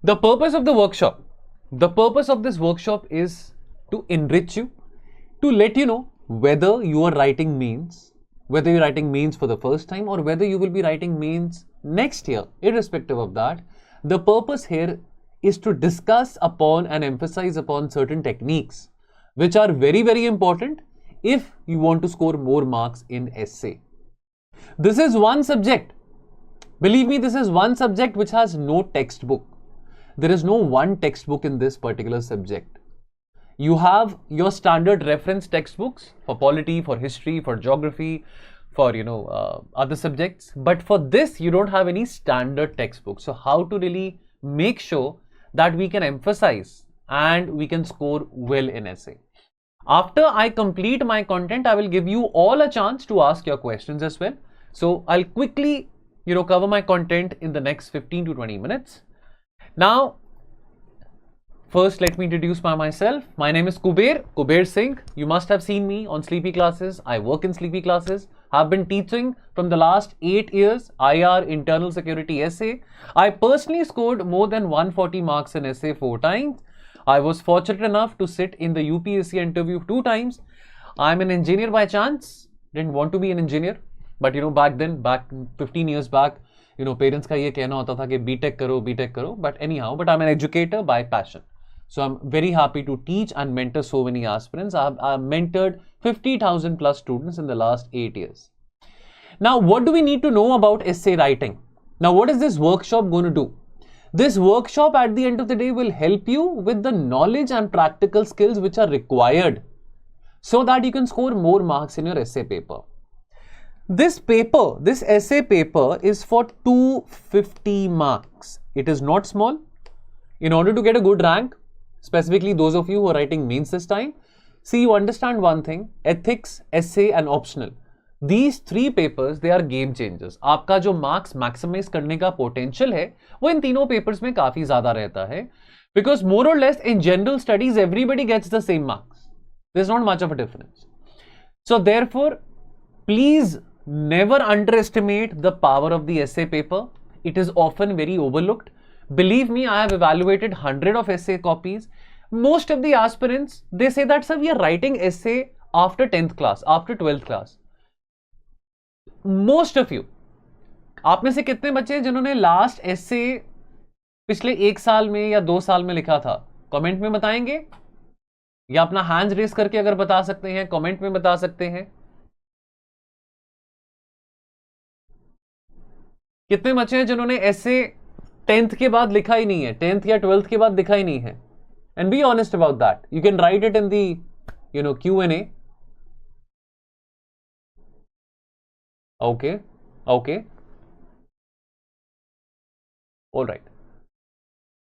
The purpose of the workshop, the purpose of this workshop is to enrich you, to let you know whether you are writing mains, whether you're writing mains for the first time or whether you will be writing mains next year. Irrespective of that, the purpose here is to discuss upon and emphasize upon certain techniques which are very, very important if you want to score more marks in essay. This is one subject. Believe me, this is one subject which has no textbook. There is no one textbook in this particular subject. You have your standard reference textbooks for polity, for history, for geography, for other subjects. But for this, you don't have any standard textbook. So how to really make sure that we can emphasize and we can score well in essay? After I complete my content, I will give you all a chance to ask your questions as well. So I'll quickly cover my content in the next 15 to 20 minutes. Now, first let me introduce myself. My name is Kuber Singh. You must have seen me on Sleepy Classes. I work in Sleepy Classes. I've been teaching from the last 8 years IR Internal Security Essay. I personally scored more than 140 marks in essay 4 times. I was fortunate enough to sit in the UPSC interview 2 times. I'm an engineer by chance. Didn't want to be an engineer, but back 15 years back, parents का ये कहना होता था कि BTech करो, but anyhow, but I'm an educator by passion. So I'm very happy to teach and mentor so many aspirants. I've mentored 50,000 plus students in the last 8 years. Now, what do we need to know about essay writing? Now, what is this workshop going to do? This workshop at the end of the day will help you with the knowledge and practical skills which are required so that you can score more marks in your essay paper. This essay paper is for 250 marks. It is not small. In order to get a good rank, specifically those of you who are writing mains this time, see, you understand one thing: ethics, essay and optional. These 3 papers, they are game changers. आपका जो marks maximize करने का potential है, वो इन तीनों papers में काफी ज़्यादा रहता है. Because more or less in general studies, everybody gets the same marks. There's not much of a difference. So therefore, please never underestimate the power of the essay paper. It is often very overlooked. Believe me, I have evaluated 100 of essay copies. Most of the aspirants, they say that, sir, we are writing essay after 10th class, after 12th class. Most of you, आप में से कितने बच्चे जिन्होंने last essay पिछले 1 साल में या 2 साल में लिखा था? कमेंट में बताएंगे या अपना हैंड रेस करके अगर बता सकते हैं, कमेंट में बता सकते हैं. कितने बच्चे हैं जिन्होंने essay 10th के बाद लिखा ही नहीं है, 10th या 12th के बाद लिखा ही नहीं है? And be honest about that. You can write it in the Q&A. Okay. All right.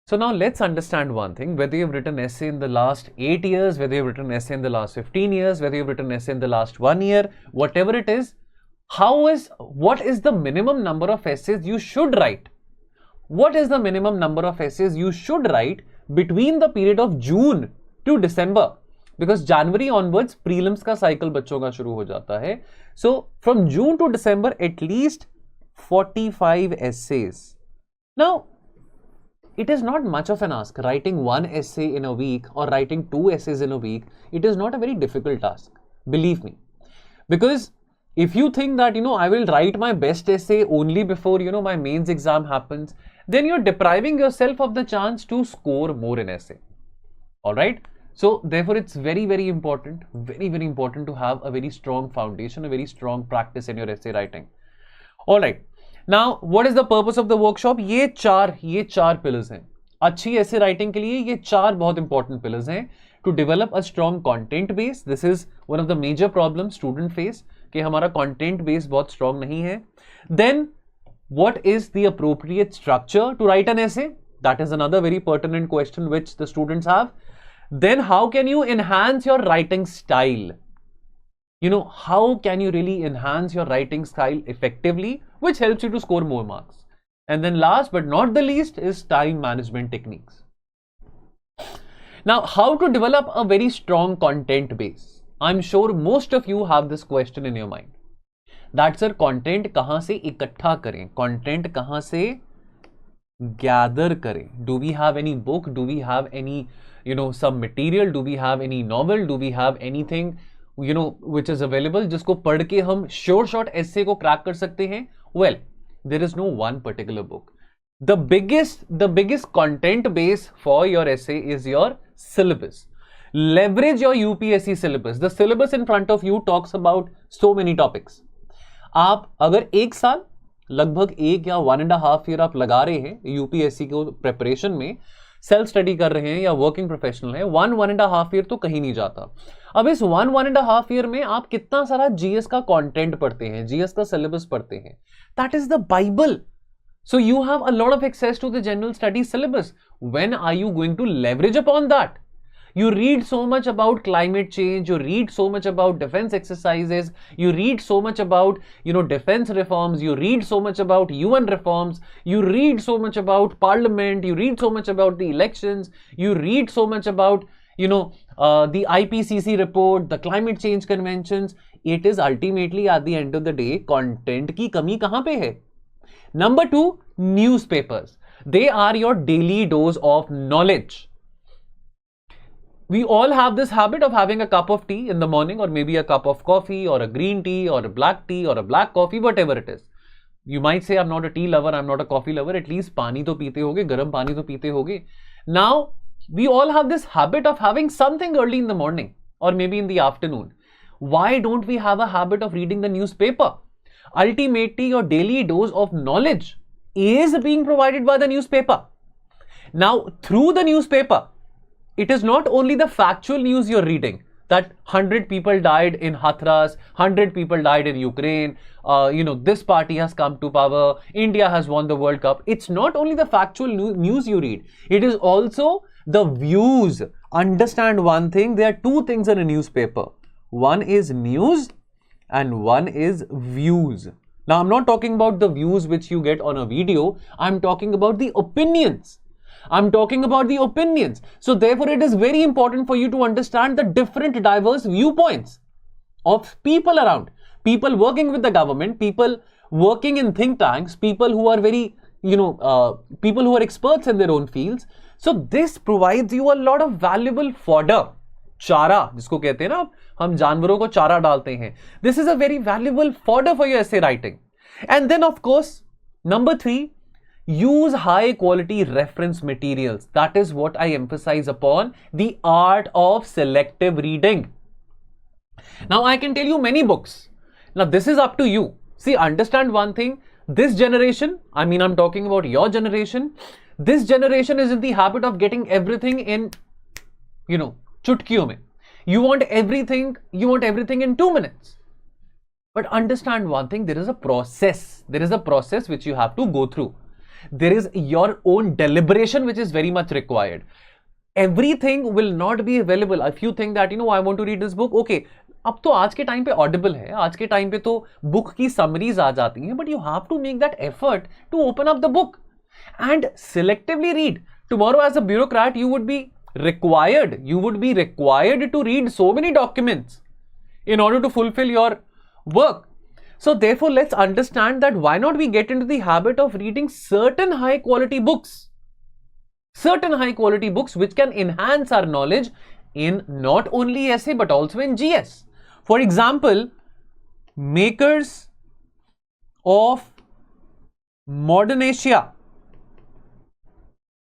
So now let's understand one thing: whether you've written essay in the last 8 years, whether you've written essay in the last 15 years, whether you've written essay in the last 1 year, whatever it is, what is the minimum number of essays you should write? What is the minimum number of essays you should write between the period of June to December? Because January onwards prelims का cycle बच्चों का शुरू हो जाता है. So from June to December, at least 45 essays. Now, it is not much of an ask. Writing 1 essay in a week or writing 2 essays in a week, it is not a very difficult task. Believe me. Because if you think that, I will write my best essay only before, my mains exam happens, then you're depriving yourself of the chance to score more in essay. All right. So therefore, it's very, very important to have a very strong foundation, a very strong practice in your essay writing. All right. Now, what is the purpose of the workshop? ये चार pillars हैं. अच्छी essay writing के लिए ये 4 बहुत important pillars हैं. To develop a strong content base, this is one of the major problems student face कि हमारा content base बहुत strong नहीं है. Then, what is the appropriate structure to write an essay? That is another very pertinent question which the students have. Then how can you enhance your writing style? How can you really enhance your writing style effectively, which helps you to score more marks? And then last but not the least is time management techniques. Now, how to develop a very strong content base? I'm sure most of you have this question in your mind. That, sir, content कहाँ से इकट्ठा करें? Content कहाँ से gather करें. Do we have any book, do we have any some material, do we have any novel, do we have anything which is available जिसको पढ़ के हम short essay को crack कर सकते हैं? Well, there is no one particular book. The biggest content base for your essay is your syllabus. Leverage your UPSC syllabus. The syllabus in front of you talks about so many topics. आप अगर एक साल, लगभग 1 या 1.5 year आप लगा रहे हैं यूपीएससी को प्रिपरेशन में, सेल्फ स्टडी कर रहे हैं या वर्किंग प्रोफेशनल है, 1.5 year तो कहीं नहीं जाता. अब इस 1.5 year में आप कितना सारा जीएस का कंटेंट पढ़ते हैं, जीएस का सिलेबस पढ़ते हैं. That is the Bible. So you have a lot of access to the general studies syllabus. When are you going to leverage upon that? You read so much about climate change, you read so much about defense exercises, you read so much about defense reforms, you read so much about UN reforms, you read so much about parliament, you read so much about the elections, you read so much about the IPCC report, the climate change conventions. It is ultimately at the end of the day content की कमी कहां पे है? Number 2, newspapers. They are your daily dose of knowledge. We all have this habit of having a cup of tea in the morning, or maybe a cup of coffee, or a green tea, or a black tea, or a black coffee, whatever it is. You might say, I'm not a tea lover, I'm not a coffee lover. At least पानी तो पीते होगे, गर्म पानी तो पीते होगे. Now, we all have this habit of having something early in the morning, or maybe in the afternoon. Why don't we have a habit of reading the newspaper? Ultimately, your daily dose of knowledge is being provided by the newspaper. Now, through the newspaper, it is not only the factual news you're reading, that 100 people died in Hathras, 100 people died in Ukraine, this party has come to power, India has won the World Cup. It's not only the factual news you read, it is also the views. Understand one thing, there are 2 things in a newspaper. One is news and one is views. Now, I'm not talking about the views which you get on a video. I'm talking about the opinions. So, therefore, it is very important for you to understand the different diverse viewpoints of people around. People working with the government, people working in think tanks, people who are very, people who are experts in their own fields. So, this provides you a lot of valuable fodder. चारा जिसको कहते हैं ना, हम जानवरों को चारा डालते हैं. This is a very valuable fodder for your essay writing. And then of course, number 3, use high quality reference materials. That is what I emphasize upon, the art of selective reading. Now I can tell you many books. Now this is up to you. See, understand one thing, this generation, I'm talking about your generation, this generation is in the habit of getting everything in, चुटकियों में. You want everything in 2 minutes. But understand one thing, there is a process. There is a process which you have to go through. There is your own deliberation which is very much required. Everything will not be available. If you think that, I want to read this book, okay, अब तो आज के time पे Audible है, आज के time पे तो बुक की समरीज आ जाती हैं, but you have to make that effort to open up the book and selectively read. Tomorrow as a bureaucrat you would be required to read so many documents in order to fulfill your work. So therefore, let's understand that why not we get into the habit of reading certain high quality books which can enhance our knowledge in not only essay but also in GS. For example, Makers of Modern Asia.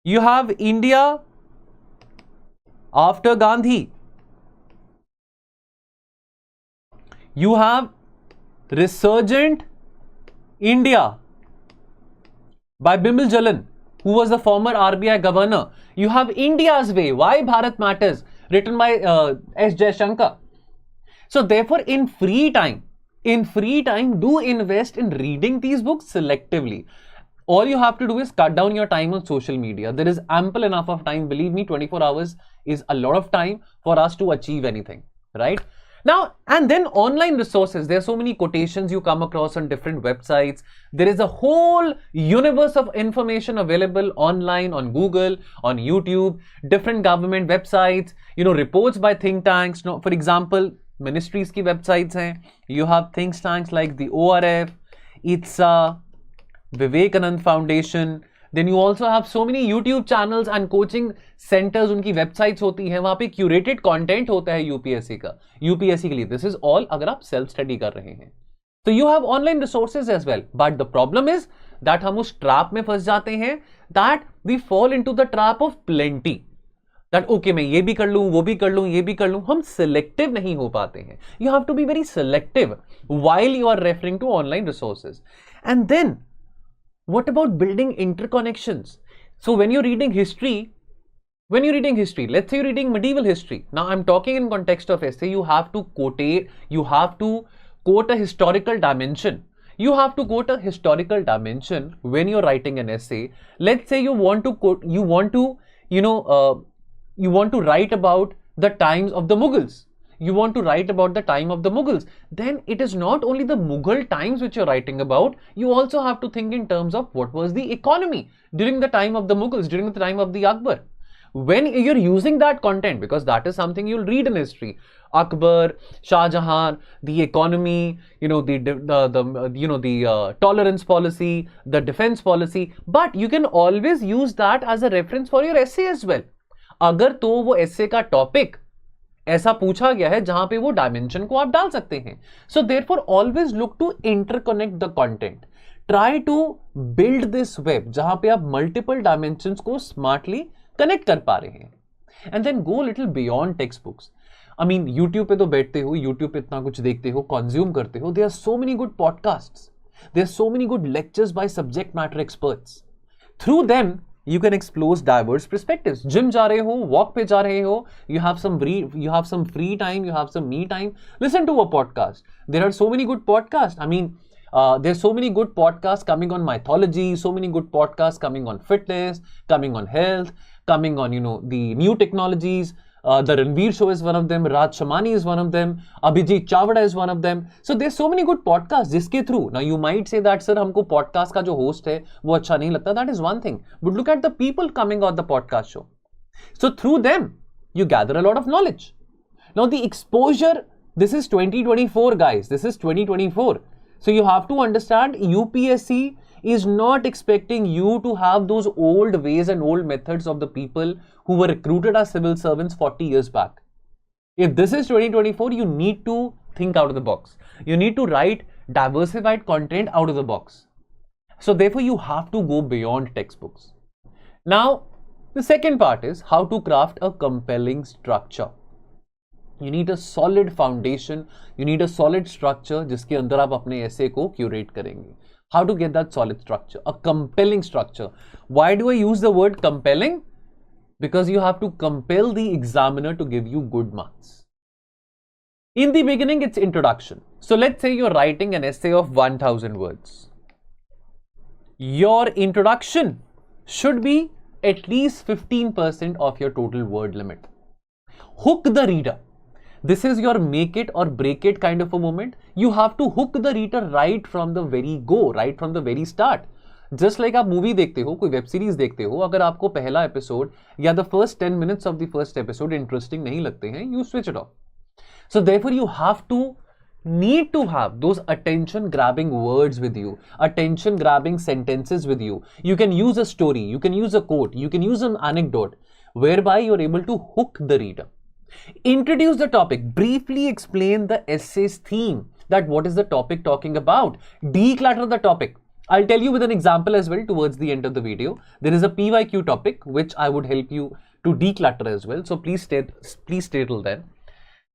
You have India after Gandhi. You have Resurgent India by Bimal Jalan, who was the former RBI governor. You have India's Way, Why Bharat Matters, written by S. Jaishankar. So therefore, in free time, do invest in reading these books selectively. All you have to do is cut down your time on social media. There is ample enough of time. Believe me, 24 hours is a lot of time for us to achieve anything, right? Now, and then online resources. There are so many quotations you come across on different websites. There is a whole universe of information available online, on Google, on YouTube, different government websites, reports by think tanks. For example, ministries की websites हैं. You have think tanks like the ORF, ITSA, Vivekanand Foundation. Then you also have so many YouTube channels and coaching centers, उनकी websites होती हैं, वहां पे curated content होता है UPSC का, यूपीएससी के लिए. This is all अगर आप self study कर रहे हैं. So you have online resources as well. But the problem is that हम उस trap में फंस जाते हैं, that we fall into the trap of plenty. That okay, मैं ये भी कर लूं, वो भी कर लूं, ये भी कर लूं. हम selective नहीं हो पाते हैं. You have to be very selective while you are referring to online resources. And then, what about building interconnections? So when you're reading history, let's say you're reading medieval history. Now I'm talking in context of essay. You have to quote a historical dimension. You have to quote a historical dimension when you're writing an essay. Let's say you want to write about the times of the Mughals. You want to write about the time of the Mughals. Then it is not only the Mughal times which you're writing about. You also have to think in terms of what was the economy during the time of the Mughals, during the time of the Akbar. When you're using that content, because that is something you'll read in history, Akbar, Shah Jahan, the economy, the tolerance policy, the defense policy, but you can always use that as a reference for your essay as well. अगर तो वो essay का topic ऐसा पूछा गया है जहां पे वो डायमेंशन को आप डाल सकते हैं. So therefore always look to interconnect the content. Try to build this web जहां पे आप मल्टीपल डायमेंशंस को स्मार्टली कनेक्ट कर पा रहे हैं. And then go little beyond text books. I mean YouTube पे तो बैठते हो, यूट्यूब पे इतना कुछ देखते हो, कंज्यूम करते हो. There are so many good podcasts, there are so many good lectures by subject matter experts. Through them you can explore diverse perspectives. Gym जा रहे हो, walk पे जा रहे हो, you have some free time, you have some me time, listen to a podcast. There are so many good podcasts. I mean, there's so many good podcasts coming on mythology, so many good podcasts coming on fitness, coming on health, coming on, the new technologies. The Ranveer Show is one of them. Raj Shamani is one of them. Abhijit Chavda is one of them. So there's so many good podcasts जिसके through. Now you might say that sir हमको podcast का जो host है वो अच्छा नहीं लगता. That is one thing. But look at the people coming on the podcast show. So through them you gather a lot of knowledge. Now the exposure. This is 2024 guys. This is 2024. So you have to understand UPSC is not expecting you to have those old ways and old methods of the people who were recruited as civil servants 40 years back. If this is 2024, you need to think out of the box. You need to write diversified content out of the box. So therefore, you have to go beyond textbooks. Now, the second part is how to craft a compelling structure. You need a solid foundation. You need a solid structure जिसके अंदर आप अपने essay को curate करेंगे. How to get that solid structure? A compelling structure. Why do I use the word compelling? Because you have to compel the examiner to give you good marks. In the beginning, it's introduction. So let's say you're writing an essay of 1000 words. Your introduction should be at least 15% of your total word limit. Hook the reader. This is your make it or break it kind of a moment. You have to hook the reader right from the very go, right from the very start. Just like आप movie देखते हो, कोई web series देखते हो, अगर आपको पहला episode या the first 10 minutes of the first episode interesting नहीं लगते हैं, you switch it off. So therefore you need to have those attention grabbing words with you, attention grabbing sentences with you. You can use a story, you can use a quote, you can use an anecdote whereby you're able to hook the reader. Introduce the topic, briefly explain the essay's theme, that what is the topic talking about. Declutter the topic. I'll tell you with an example as well towards the end of the video. There is a PYQ topic which I would help you to declutter as well. So please stay till then.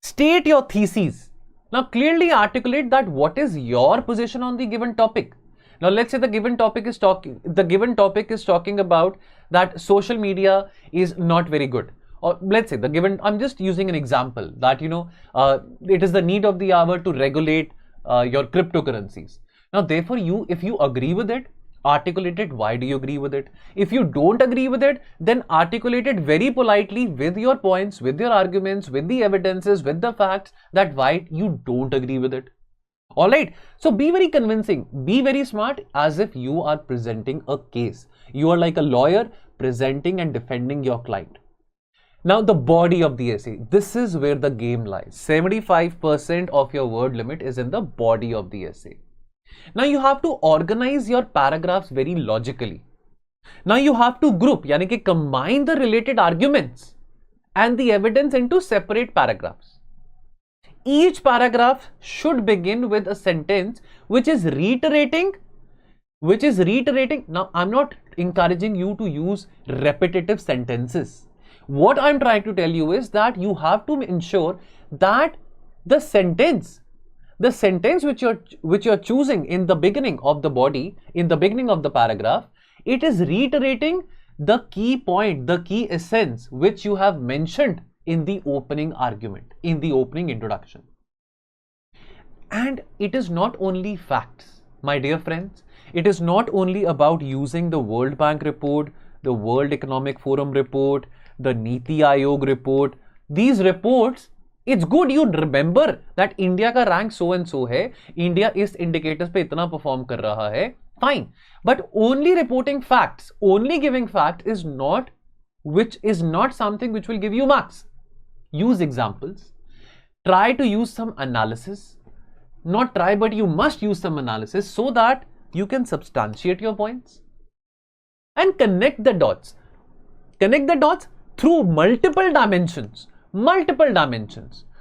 State your theses. Now clearly articulate that what is your position on the given topic. Now let's say the given topic is talking about that social media is not very good. Or let's say I'm just using an example that, it is the need of the hour to regulate your cryptocurrencies. Now, therefore, if you agree with it, articulate it. Why do you agree with it? If you don't agree with it, then articulate it very politely with your points, with your arguments, with the evidences, with the facts that why you don't agree with it. Alright, so be very convincing, be very smart as if you are presenting a case. You are like a lawyer presenting and defending your client. Now, the body of the essay. This is where the game lies. 75% of your word limit is in the body of the essay. Now, you have to organize your paragraphs very logically. Now you have to group, यानी कि combine the related arguments and the evidence into separate paragraphs. Each paragraph should begin with a sentence which is reiterating. Now, I'm not encouraging you to use repetitive sentences. What I'm trying to tell you is that you have to ensure that the sentence which you're choosing in the beginning of the body, in the beginning of the paragraph, it is reiterating the key point, the key essence which you have mentioned in the opening argument, in the opening introduction. And it is not only facts, my dear friends. It is not only about using the World Bank report, the World Economic Forum report, the Niti Aayog report. These reports, it's good you remember that India का rank so and so है, India इस indicators पे इतना perform कर रहा है, fine. But only reporting facts, only giving fact is not something which will give you marks. Use examples. Try to use some analysis. Not try, but you must use some analysis so that you can substantiate your points and connect the dots. Connect the dots through multiple dimensions.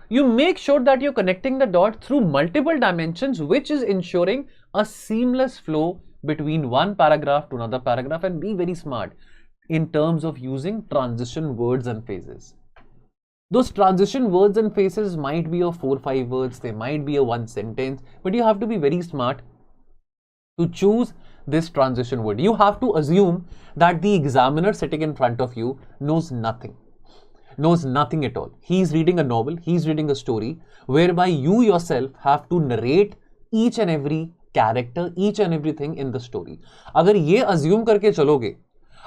You make sure that you're connecting the dot through multiple dimensions, which is ensuring a seamless flow between one paragraph to another paragraph, and be very smart in terms of using transition words and phrases. Those transition words and phrases might be of 4 or 5 words, they might be a one sentence, but you have to be very smart to choose this transition word. You have to assume that the examiner sitting in front of you knows nothing at all. He is reading a novel, he is reading a story, whereby you yourself have to narrate each and every character, each and everything in the story. अगर ये assume करके चलोगे,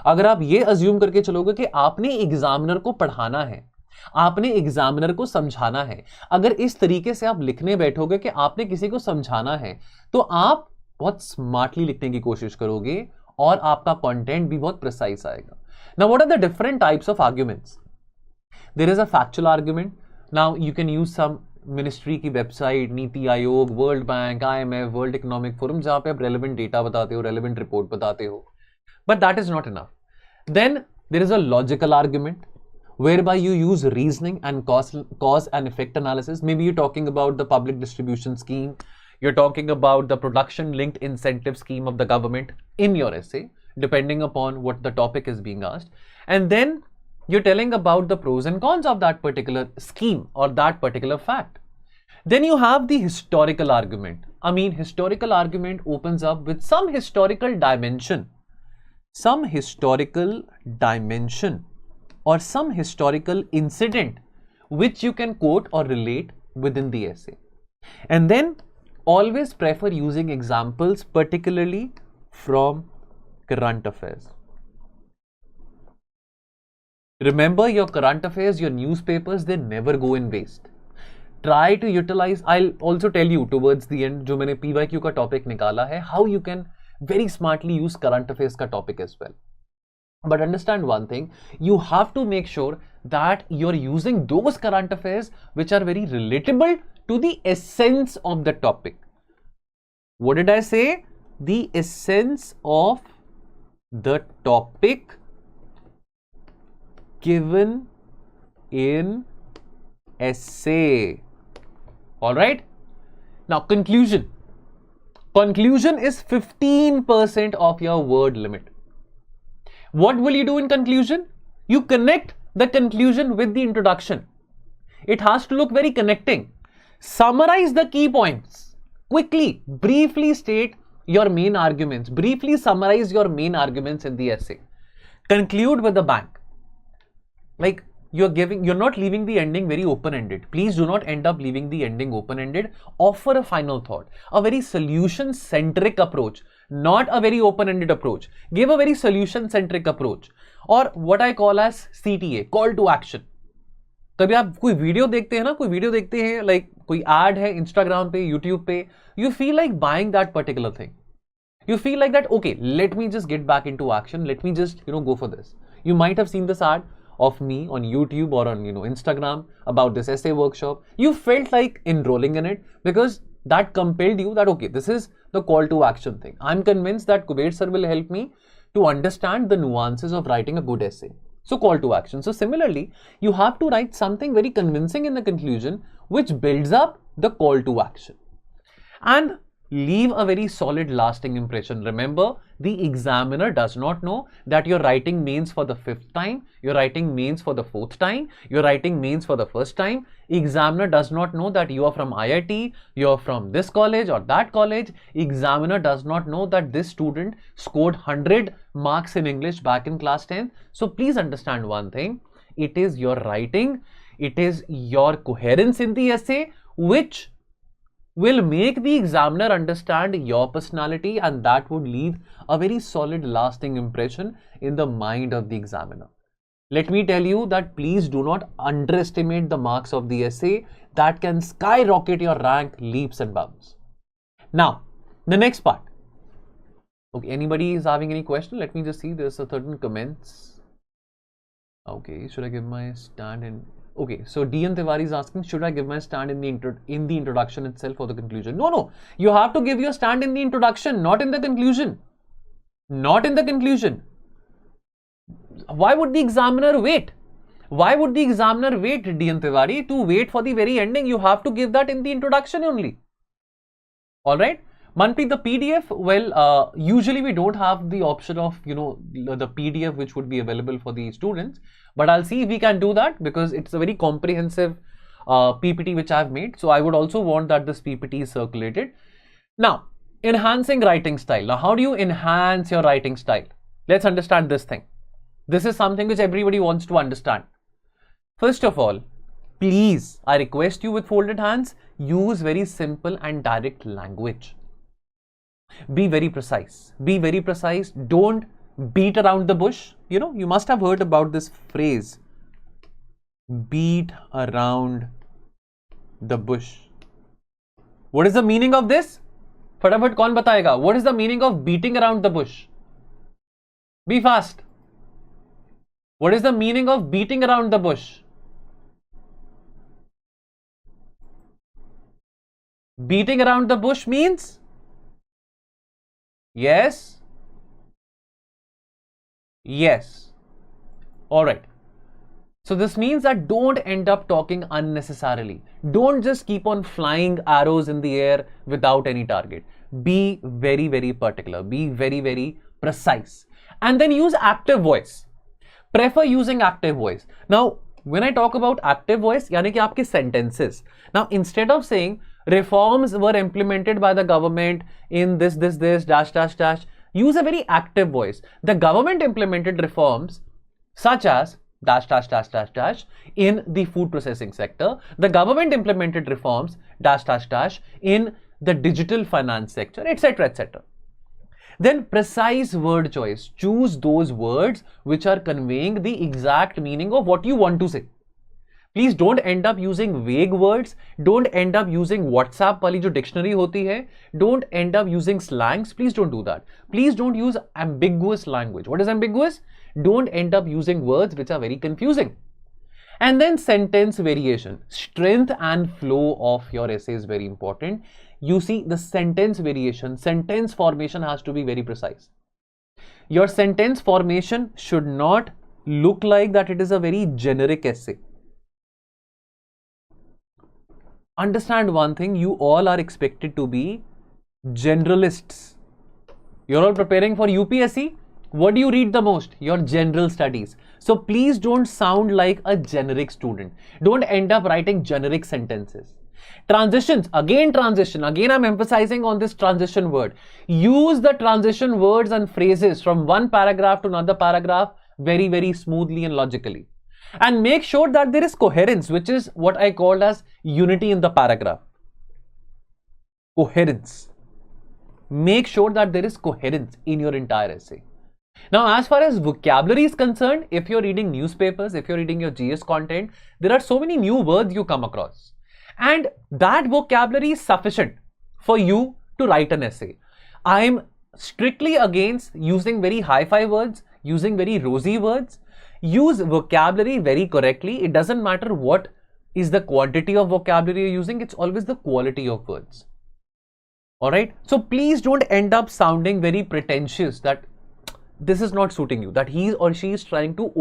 अगर आप ये assume करके चलोगे कि आपने एग्जामिनर को पढ़ाना है, आपने एग्जामिनर को समझाना है, अगर इस तरीके से आप लिखने बैठोगे कि आपने किसी को समझाना है, तो आप बहुत स्मार्टली लिखने की कोशिश करोगे और आपका कंटेंट भी बहुत प्रिसाइज आएगा. Now, what are the different types of arguments? There is a factual argument. Now, you can use some ministry की website, NITI Aayog, world bank, IMF, world economic forum, जहां पे आप रेलेवेंट डेटा बताते हो, रेलेवेंट रिपोर्ट बताते हो. But that is not enough. Then there is a logical argument whereby you use reasoning and cause and effect analysis. Maybe you're talking about the public distribution scheme, you're talking about the production linked incentive scheme of the government in your essay, depending upon what the topic is being asked. And then you're telling about the pros and cons of that particular scheme or that particular fact. Then you have the historical argument. I mean, historical argument opens up with some historical dimension or some historical incident which you can quote or relate within the essay. And then always prefer using examples, particularly from current affairs. Remember, your current affairs, your newspapers, they never go in waste. Try to utilize, I'll also tell you towards the end, जो मैंने PYQ का topic निकाला है, how you can very smartly use current affairs का topic as well. But understand one thing, you have to make sure that you're using those current affairs which are very relatable to the essence of the topic. What did I say? The essence of the topic given in essay. All right. Now, conclusion. Conclusion is 15% of your word limit. What will you do in conclusion? You connect the conclusion with the introduction. It has to look very connecting. Summarize the key points. Quickly, briefly state your main arguments. Briefly summarize your main arguments in the essay. Conclude with the bang. Like you're not leaving the ending very open-ended. Please do not end up leaving the ending open-ended. Offer a final thought, a very solution-centric approach, not a very open-ended approach. Give a very solution-centric approach, or what I call as CTA, call to action. कभी आप कोई video देखते हैं ना, कोई video देखते हैं, like कोई एड है इंस्टाग्राम पे, यूट्यूब पे, you feel like buying that particular thing. You feel like that, okay, let me just get back into action. Let me just, go for this. You might have seen this ad of me on YouTube or on, Instagram about this essay workshop. You felt like enrolling in it because that compelled you that, okay, this is the call to action thing. I'm convinced that Kuber sir will help me to understand the nuances of writing a good essay. So call to action. So similarly, you have to write something very convincing in the conclusion which builds up the call to action and leave a very solid lasting impression. Remember, the examiner does not know that you're writing mains for the 5th time, you're writing mains for the 4th time, you're writing mains for the 1st time. Examiner does not know that you are from IIT, you're from this college or that college. Examiner does not know that this student scored 100 marks in English back in class 10. So please understand one thing, it is your writing, it is your coherence in the essay which will make the examiner understand your personality, and that would leave a very solid lasting impression in the mind of the examiner. Let me tell you that please do not underestimate the marks of the essay. That can skyrocket your rank leaps and bounds. Now, the next part. Okay, anybody is having any question? Let me just see, there's a certain comments. Okay, should I give my stand in? Okay, so DN Tiwari is asking, should I give my stand in the introduction itself or the conclusion? No, you have to give your stand in the introduction, not in the conclusion. Not in the conclusion. Why would the examiner wait? Why would the examiner wait, DN Tiwari, to wait for the very ending? You have to give that in the introduction only. Alright? Manpreet, the PDF, well, usually we don't have the option of, the PDF which would be available for the students. But I'll see if we can do that because it's a very comprehensive PPT which I've made. So I would also want that this PPT is circulated. Now, enhancing writing style. Now, how do you enhance your writing style? Let's understand this thing. This is something which everybody wants to understand. First of all, please, I request you with folded hands, use very simple and direct language. Be very precise. Be very precise. Don't beat around the bush. You must have heard about this phrase, beat around the bush. What is the meaning of this? Fatafat kaun batayega? What is the meaning of beating around the bush? Be fast. What is the meaning of beating around the bush? Beating around the bush means? Yes. Yes. Alright. So this means that don't end up talking unnecessarily. Don't just keep on flying arrows in the air without any target. Be very, very particular. Be very, very precise. And then use active voice. Prefer using active voice. Now, when I talk about active voice, yani ki aapke sentences. Now, instead of saying reforms were implemented by the government in this, dash, dash, dash, use a very active voice. The government implemented reforms such as dash, dash, dash, dash, dash in the food processing sector. The government implemented reforms dash, dash, dash in the digital finance sector, etc., etc. Then precise word choice. Choose those words which are conveying the exact meaning of what you want to say. Please don't end up using vague words. Don't end up using WhatsApp wali jo dictionary hoti hai. Don't end up using slangs. Please don't do that. Please don't use ambiguous language. What is ambiguous? Don't end up using words which are very confusing. And then sentence variation. Strength and flow of your essay is very important. You see, the sentence variation, sentence formation has to be very precise. Your sentence formation should not look like that it is a very generic essay. Understand one thing, you all are expected to be generalists. You're all preparing for UPSC. What do you read the most? Your general studies. So please don't sound like a generic student. Don't end up writing generic sentences. Transitions, again transition. Again, I'm emphasizing on this transition word. Use the transition words and phrases from one paragraph to another paragraph very, very smoothly and logically. And make sure that there is coherence, which is what I called as unity in the paragraph. Coherence. Make sure that there is coherence in your entire essay. Now, as far as vocabulary is concerned, if you're reading newspapers, if you're reading your GS content, there are so many new words you come across. And that vocabulary is sufficient for you to write an essay. I'm strictly against using very hi-fi words, using very rosy words. Use vocabulary very correctly. It doesn't matter what is the quantity of vocabulary you're using, it's always the quality of words. Alright? So please don't end up sounding very pretentious that this is not suiting you, that he or she is trying to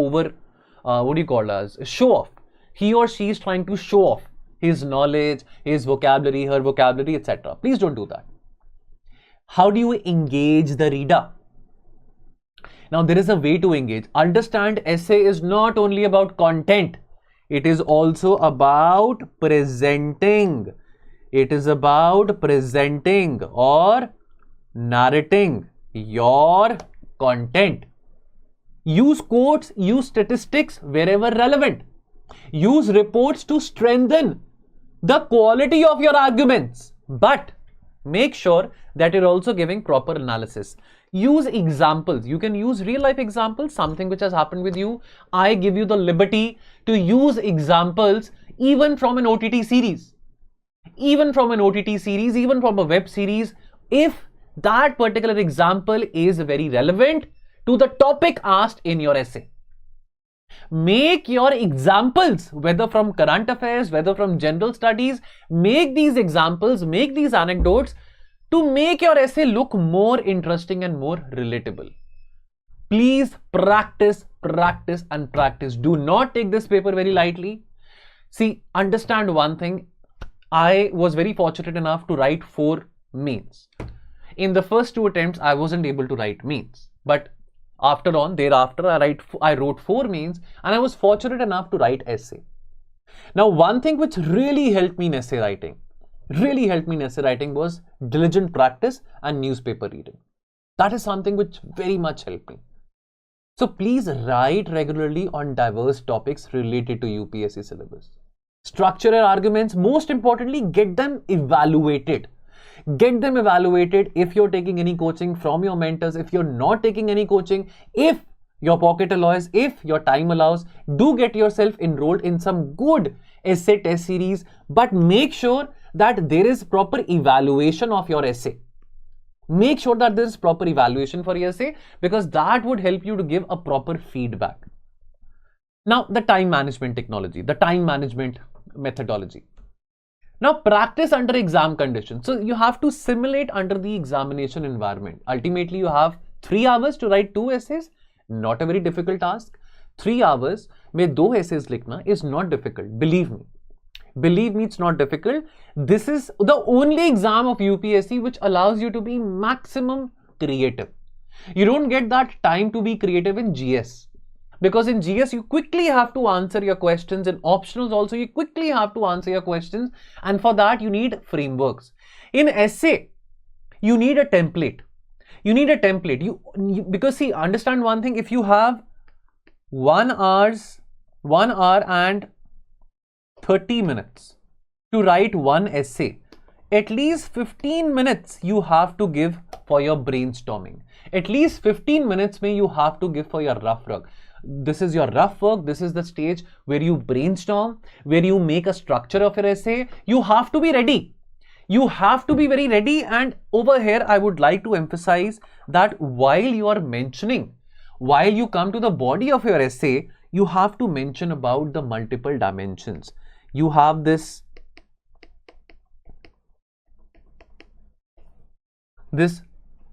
show off. He or she is trying to show off his knowledge, his vocabulary, her vocabulary, etc. Please don't do that. How do you engage the reader? Now, there is a way to engage. Understand, essay is not only about content. It is also about presenting. It is about presenting or narrating your content. Use quotes, use statistics wherever relevant. Use reports to strengthen the quality of your arguments. But make sure that you're also giving proper analysis. Use examples. You can use real life examples, something which has happened with you. I give you the liberty to use examples even from an OTT series. Even from an OTT series, even from a web series, if that particular example is very relevant to the topic asked in your essay. Make your examples, whether from current affairs, whether from general studies, make these examples, make these anecdotes to make your essay look more interesting and more relatable. Please practice, practice and practice. Do not take this paper very lightly. See, understand one thing. I was very fortunate enough to write 4 mains. In the first 2 attempts, I wasn't able to write mains. But thereafter, I wrote 4 mains and I was fortunate enough to write essay. Now, one thing which really helped me in essay writing, was diligent practice and newspaper reading. That is something which very much helped me. So please write regularly on diverse topics related to UPSC syllabus. Structure your arguments. Most importantly, get them evaluated. Get them evaluated if you're taking any coaching from your mentors. If you're not taking any coaching, if your pocket allows, if your time allows, do get yourself enrolled in some good essay test series, but make sure that there is proper evaluation of your essay. Make sure that there is proper evaluation for your essay, because that would help you to give a proper feedback. Now, the time management technology, the time management methodology. Now, practice under exam conditions. So you have to simulate under the examination environment. Ultimately, you have 3 hours to write 2 essays. Not a very difficult task. 3 hours में 2 essays लिखना is not difficult. Believe me. Believe me, it's not difficult. This is the only exam of UPSC which allows you to be maximum creative. You don't get that time to be creative in GS. Because in GS, you quickly have to answer your questions. In optionals also, you quickly have to answer your questions. And for that, you need frameworks. In essay, you need a template. You need a template. Because see, understand one thing. If you have 1 hour and 30 minutes to write 1 essay, at least 15 minutes you have to give for your brainstorming. At least 15 minutes may you have to give for your rough work. This is your rough work. This is the stage where you brainstorm, where you make a structure of your essay. You have to be ready. You have to be very ready. And over here, I would like to emphasize that while you are mentioning, while you come to the body of your essay, you have to mention about the multiple dimensions. You have this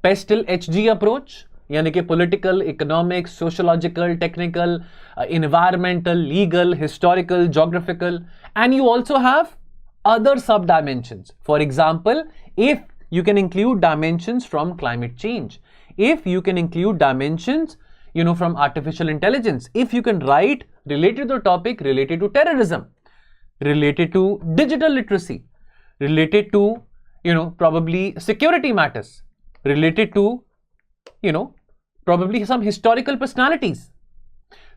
PESTEL HG approach, यानी कि political, economic, sociological, technical, environmental, legal, historical, geographical, and you also have other sub-dimensions. For example, if you can include dimensions from climate change, if you can include dimensions, from artificial intelligence, if you can write related to the topic, related to terrorism, related to digital literacy, related to, probably security matters, related to, probably some historical personalities.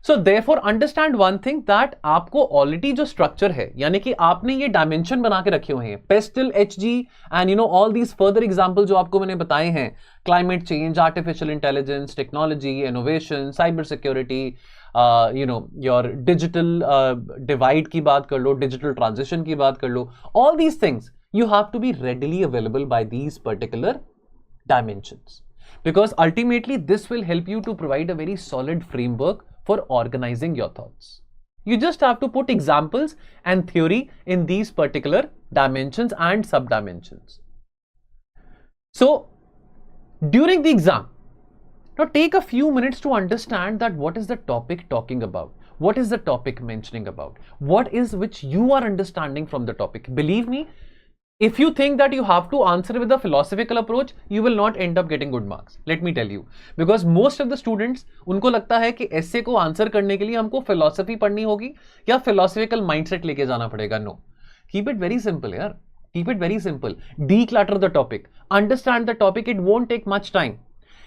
So therefore understand one thing that आपको already जो structure है, यानी कि आपने ये dimension बना के रखे हुए हैं, PESTEL, HG and all these further examples जो आपको मैंने बताए हैं, climate change, artificial intelligence, technology, innovation, cyber security, your digital divide की बात कर लो, digital transition की बात कर लो, all these things you have to be readily available by these particular dimensions, because ultimately this will help you to provide a very solid framework for organizing your thoughts. You just have to put examples and theory in these particular dimensions and sub-dimensions. So during the exam, Now take a few minutes to understand that what is the topic talking about, what is the topic mentioning about, what is which you are understanding from the topic. Believe me, if you think that you have to answer with a philosophical approach, you will not end up getting good marks. Let me tell you, because most of the students, उनको लगता है कि essay को answer करने के लिए हमको philosophy पढ़नी होगी या philosophical mindset लेके जाना पड़ेगा. No, keep it very simple यार. Keep it very simple. Declutter the topic. Understand the topic. It won't take much time.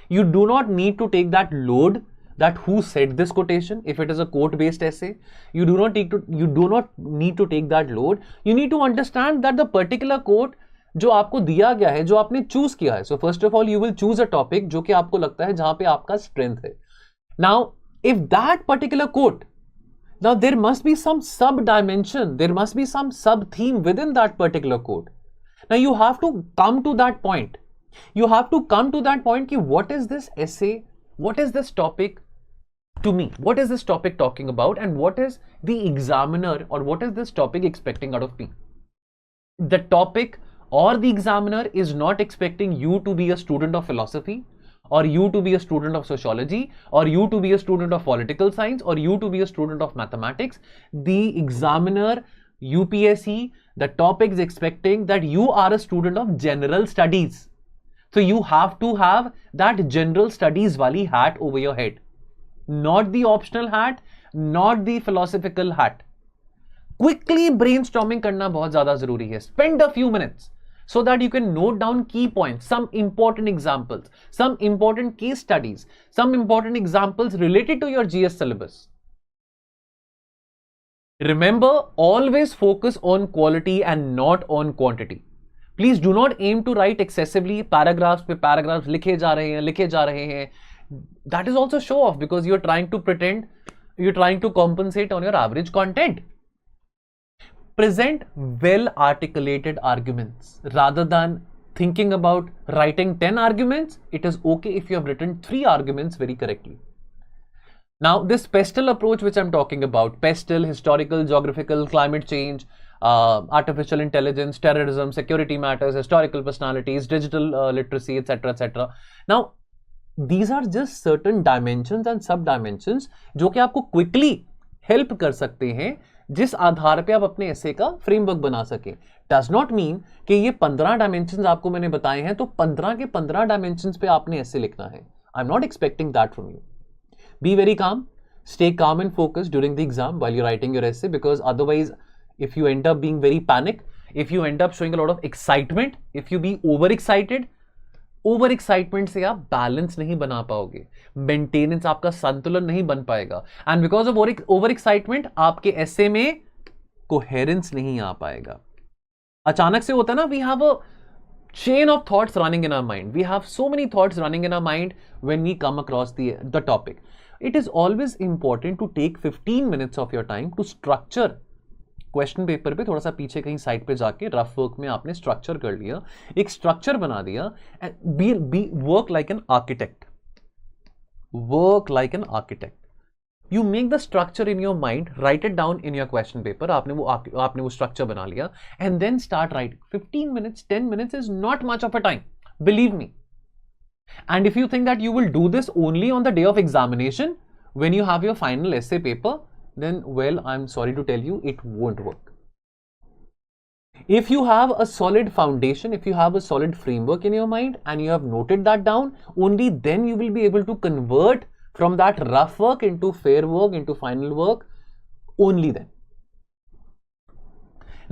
You do not need to take that load that who said this quotation. If it is a quote based essay, you do not need to take that load. You need to understand that the particular quote जो आपको दिया गया है, जो आपने choose किया है. So first of all, you will choose a topic जो कि आपको लगता है जहां पे आपका strength है. Now, if that particular quote, now there must be some sub dimension, there must be some sub theme within that particular quote. Now you have to come to that point. You have to come to that point ki what is this essay, what is this topic to me, what is this topic talking about, and what is the examiner or what is this topic expecting out of me. The topic or the examiner is not expecting you to be a student of philosophy, or you to be a student of sociology, or you to be a student of political science, or you to be a student of mathematics. The examiner, UPSC, the topic is expecting that you are a student of general studies. So you have to have that general studies wali hat over your head. Not the optional hat, not the philosophical hat. Quickly brainstorming करना बहुत ज़्यादा ज़रूरी है. Spend a few minutes so that you can note down key points, some important examples, some important case studies, some important examples related to your GS syllabus. Remember, always focus on quality and not on quantity. Please do not aim to write excessively, paragraphs पे paragraphs लिखे जा रहे हैं. That is also show off because you're trying to pretend, you're trying to compensate on your average content. Present well articulated arguments rather than thinking about writing 10 arguments. It is okay if you have written 3 arguments very correctly. Now, this PESTEL approach which I'm talking about, PESTEL, historical, geographical, climate change, artificial intelligence, terrorism, security matters, historical personalities, digital literacy, etc., etc. Now, these are just certain dimensions and sub dimensions जो कि आपको quickly help कर सकते हैं जिस आधार पे आप अपने ऐसे का फ्रेमवर्क बना सके. डज नॉट मीन कि ये 15 डायमेंशंस आपको मैंने बताए हैं तो 15 के 15 डायमेंशंस पे आपने ऐसे लिखना है. I am not expecting that from you. Be very calm, stay calm and focused during the exam while you're writing your essay, because otherwise if you end up being very panic, if you end up showing a lot of excitement, if you be overexcited, over excitement से आप balance नहीं बना पाओगे, maintenance आपका संतुलन नहीं बन पाएगा, and because of over excitement आपके ऐसे में कोहेरेंस नहीं आ पाएगा. अचानक से होता है ना, we have a chain of thoughts running in our mind. We have so many thoughts running in our mind when we come across the topic. It is always important to take 15 minutes of your time to structure. Question paper पे थोड़ा सा पीछे कहीं side पे जाके rough work में आपने structure कर लिया, एक स्ट्रक्चर बना दिया, and be work like an architect. Work like an architect. You make the structure in your mind, write it down in your question paper. आपने वो स्ट्रक्चर बना लिया and then start writing. 15 minutes 10 minutes is not much of a time, believe me. And if you think that you will do this only on the day of examination when you have your final essay paper, then, well, I'm sorry to tell you, it won't work. If you have a solid foundation, if you have a solid framework in your mind and you have noted that down, only then you will be able to convert from that rough work into fair work, into final work, only then.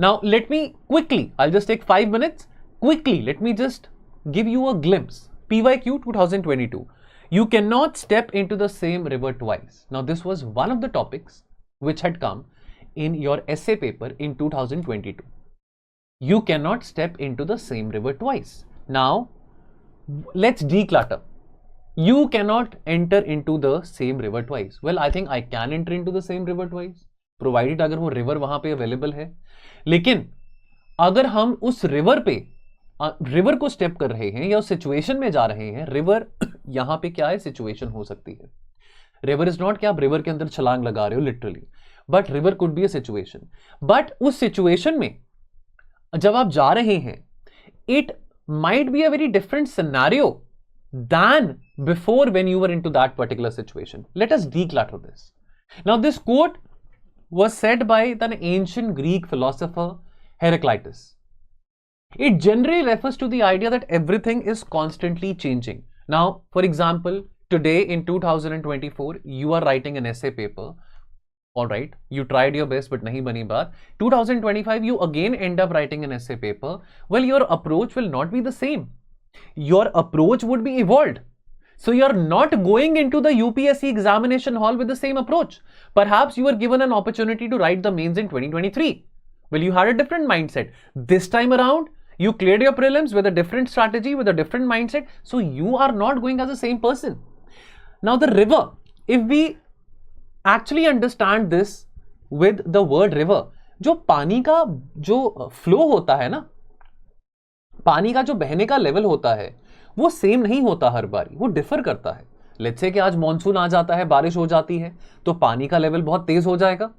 Now, let me quickly, I'll just take 5 minutes, quickly, let me just give you a glimpse. PYQ 2022. You cannot step into the same river twice. Now, this was one of the topics which had come in your essay paper in 2022. You cannot step into the same river twice. Now, let's declutter. You cannot enter into the same river twice. Well, I think I can enter into the same river twice, provided अगर वो river वहां पे available है. लेकिन अगर हम उस river पे river को step कर रहे हैं या उस situation में जा रहे हैं, river यहां पे क्या है, situation हो सकती है. रिवर इज नॉट कि आप रिवर के अंदर छलांग लगा रहे हो literally, but river could be a situation. But उस सिचुएशन में जब आप जा रहे हैं, it might be a very different scenario than before when you were into that particular situation. Let us declutter this. Now, this quote was said by the ancient Greek philosopher Heraclitus. It generally refers to the idea that everything is constantly changing. Now, for example, today in 2024, you are writing an essay paper. All right, you tried your best, but nahi bani baat. 2025, you again end up writing an essay paper. Well, your approach will not be the same. Your approach would be evolved. So you're not going into the UPSC examination hall with the same approach. Perhaps you were given an opportunity to write the mains in 2023. Well, you had a different mindset. This time around, you cleared your prelims with a different strategy, with a different mindset. So you are not going as the same person. Now, the river, if we actually understand this with the word river, जो पानी का जो flow होता है ना, पानी का जो बहने का लेवल होता है वो सेम नहीं होता हर बारी, वो डिफर करता है. लेट्स से कि आज मॉनसून आ जाता है, बारिश हो जाती है तो पानी का लेवल बहुत तेज हो जाएगा.